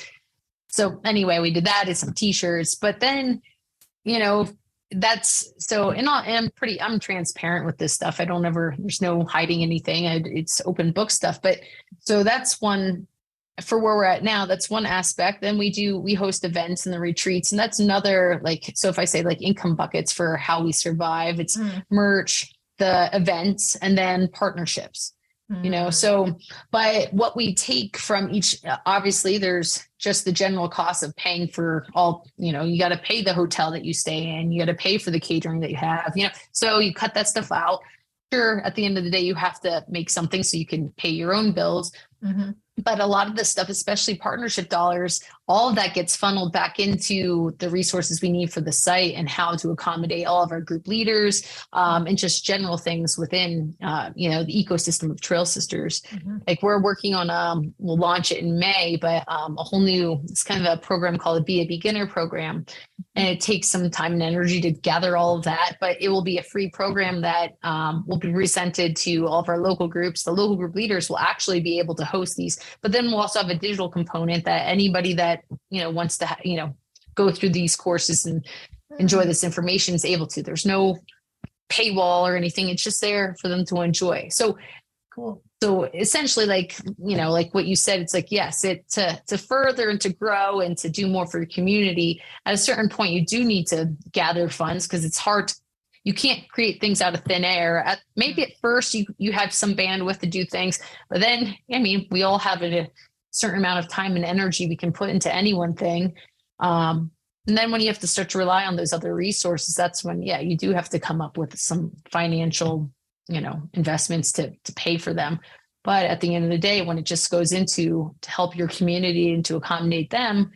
So anyway, we did that, did some t-shirts, but then that's so, and I'm transparent with this stuff. There's no hiding anything. It's open book stuff. But so that's one for where we're at now. That's one aspect. Then we host events and the retreats. And that's another, like, so if I say like income buckets for how we survive, it's merch, the events, and then partnerships. So but what we take from each, obviously there's just the general cost of paying for all, you got to pay the hotel that you stay in, you got to pay for the catering that you have, so you cut that stuff out. Sure, at the end of the day, you have to make something so you can pay your own bills. But a lot of this stuff, especially partnership dollars, all of that gets funneled back into the resources we need for the site and how to accommodate all of our group leaders, and just general things within, the ecosystem of Trail Sisters. Like we're working on, we'll launch it in May, but a whole new, it's kind of a program called the Be a Beginner program. And it takes some time and energy to gather all of that, but it will be a free program that will be presented to all of our local groups. The local group leaders will actually be able to host these, but then we'll also have a digital component that anybody that, wants to, go through these courses and enjoy this information is able to. There's no paywall or anything. It's just there for them to enjoy. So cool. So essentially, like, like what you said, it's like, yes, to further and to grow and to do more for your community, at a certain point, you do need to gather funds, because it's hard. You can't create things out of thin air. Maybe at first you have some bandwidth to do things, but then, we all have a certain amount of time and energy we can put into any one thing. And then when you have to start to rely on those other resources, that's when, you do have to come up with some financial investments to pay for them. But at the end of the day, when it just goes into to help your community and to accommodate them,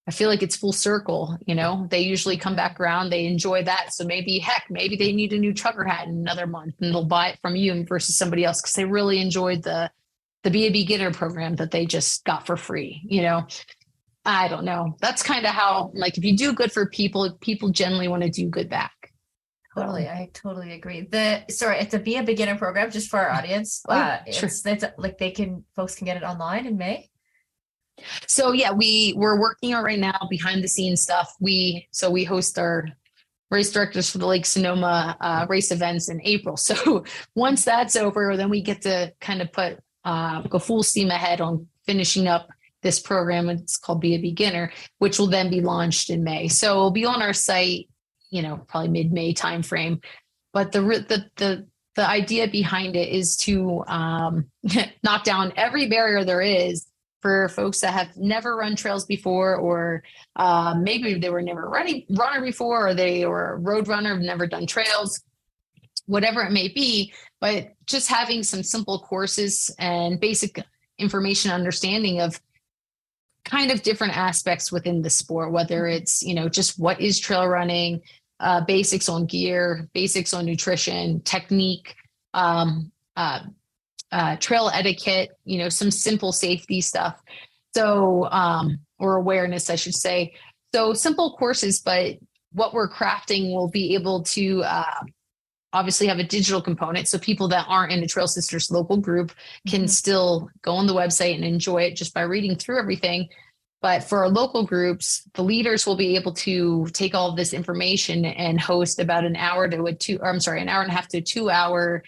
I feel like it's full circle. They usually come back around, they enjoy that. So maybe they need a new trucker hat in another month, and they'll buy it from you versus somebody else, because they really enjoyed the Be a Beginner program that they just got for free. I don't know. That's kind of how, like, if you do good for people generally want to do good back. Totally. I totally agree. It's a Be a Beginner program, just for our audience. Sure. It's like folks can get it online in May. So we're working on right now behind the scenes stuff. We host our race directors for the Lake Sonoma race events in April. So once that's over, then we get to kind of go full steam ahead on finishing up this program. It's called Be a Beginner, which will then be launched in May. So it'll be on our site, probably mid-May timeframe. But the idea behind it is to knock down every barrier there is for folks that have never run trails before, or maybe they were never runner before, or they were a road runner, have never done trails, whatever it may be. But just having some simple courses and basic information, understanding of kind of different aspects within the sport, whether it's, just what is trail running, basics on gear, basics on nutrition, technique, trail etiquette, some simple safety stuff. So, or awareness, I should say. So simple courses, but what we're crafting will be able to obviously have a digital component. So people that aren't in the Trail Sisters local group can still go on the website and enjoy it just by reading through everything. But for our local groups, the leaders will be able to take all of this information and host about an hour and a half to 2 hour,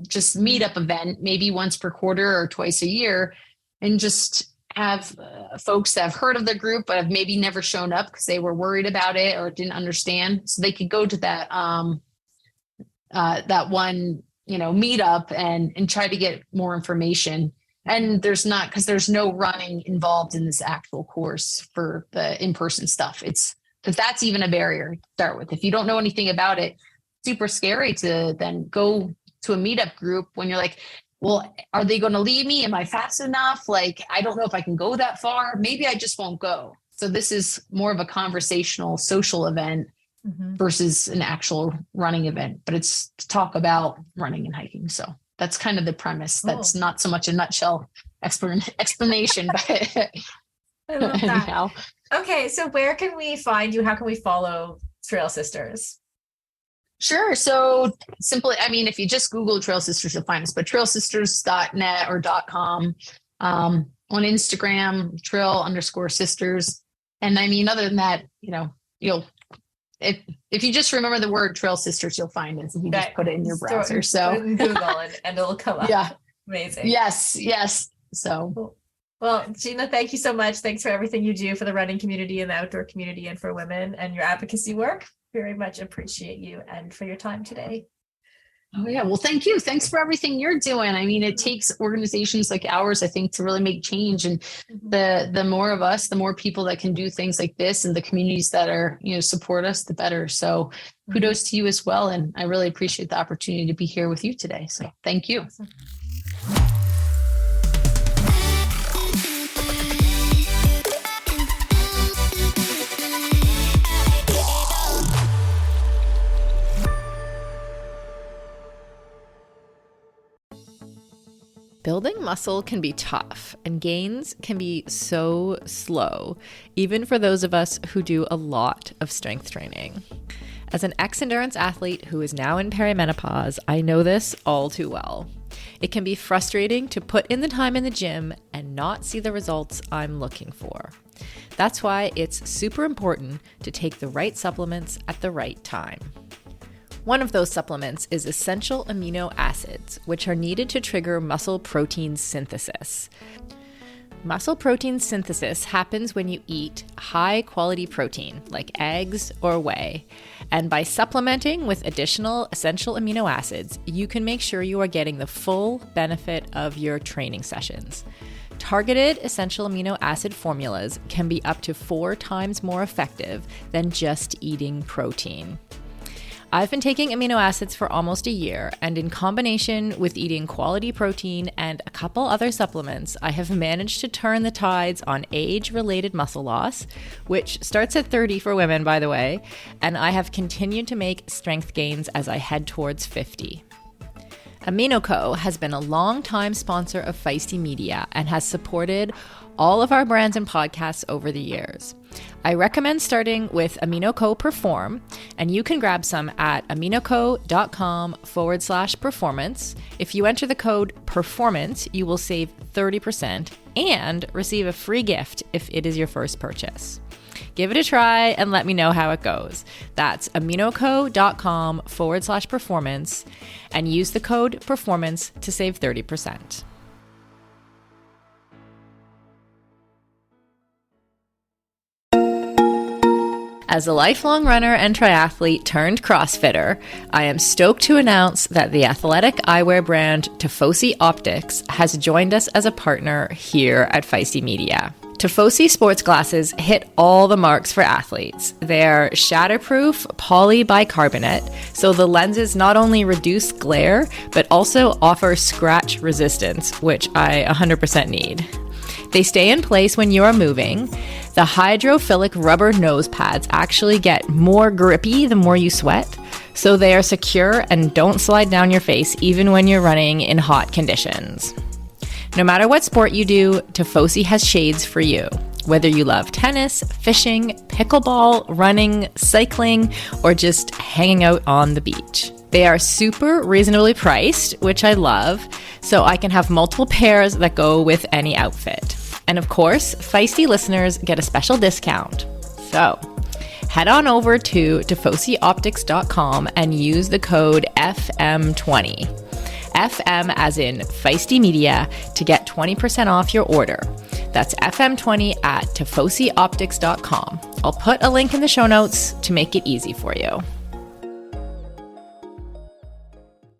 just meetup event, maybe once per quarter or twice a year, and just have folks that have heard of the group but have maybe never shown up because they were worried about it or didn't understand. So they could go to that one, meetup and try to get more information. And there's no running involved in this actual course for the in-person stuff. That's even a barrier to start with. If you don't know anything about it, super scary to then go to a meetup group when you're like, well, are they going to leave me? Am I fast enough? Like, I don't know if I can go that far. Maybe I just won't go. So this is more of a conversational social event versus an actual running event, but it's to talk about running and hiking. So that's kind of the premise. That's not so much a nutshell explanation, but I love that. Anyhow. Okay, so where can we find you? How can we follow Trail Sisters? Sure. So simply, if you just Google Trail Sisters, you'll find us, but trailsisters.net or .com, on Instagram, trail_sisters. And other than that, if you just remember the word Trail Sisters, you'll find it. If you just put it in your browser. So in Google and it'll come up. Yeah. Amazing. Yes. So cool. Well, Gina, thank you so much. Thanks for everything you do for the running community and the outdoor community and for women and your advocacy work. Very much appreciate you and for your time today. Oh yeah. Well, thank you. Thanks for everything you're doing. It takes organizations like ours, I think, to really make change. And the more of us, the more people that can do things like this and the communities that are, support us, the better. So kudos to you as well. And I really appreciate the opportunity to be here with you today. So thank you. Awesome. Building muscle can be tough, and gains can be so slow, even for those of us who do a lot of strength training. As an ex-endurance athlete who is now in perimenopause, I know this all too well. It can be frustrating to put in the time in the gym and not see the results I'm looking for. That's why it's super important to take the right supplements at the right time. One of those supplements is essential amino acids, which are needed to trigger muscle protein synthesis. Muscle protein synthesis happens when you eat high-quality protein, like eggs or whey. And by supplementing with additional essential amino acids, you can make sure you are getting the full benefit of your training sessions. Targeted essential amino acid formulas can be up to 4 times more effective than just eating protein. I've been taking amino acids for almost a year, and in combination with eating quality protein and a couple other supplements, I have managed to turn the tides on age-related muscle loss, which starts at 30 for women, by the way, and I have continued to make strength gains as I head towards 50. AminoCo has been a long-time sponsor of Feisty Media and has supported all of our brands and podcasts over the years. I recommend starting with AminoCo Perform, and you can grab some at aminoco.com/performance. If you enter the code PERFORMANCE, you will save 30% and receive a free gift if it is your first purchase. Give it a try and let me know how it goes. That's aminoco.com/performance and use the code PERFORMANCE to save 30%. As a lifelong runner and triathlete turned CrossFitter, I am stoked to announce that the athletic eyewear brand Tifosi Optics has joined us as a partner here at Feisty Media. Tifosi sports glasses hit all the marks for athletes. They're shatterproof polybicarbonate, so the lenses not only reduce glare, but also offer scratch resistance, which I 100% need. They stay in place when you are moving. The hydrophilic rubber nose pads actually get more grippy the more you sweat, so they are secure and don't slide down your face even when you're running in hot conditions. No matter what sport you do, Tifosi has shades for you. Whether you love tennis, fishing, pickleball, running, cycling, or just hanging out on the beach. They are super reasonably priced, which I love, so I can have multiple pairs that go with any outfit. And of course, Feisty listeners get a special discount. So head on over to TifosiOptics.com and use the code FM20. FM as in Feisty Media to get 20% off your order. That's FM20 at TifosiOptics.com. I'll put a link in the show notes to make it easy for you.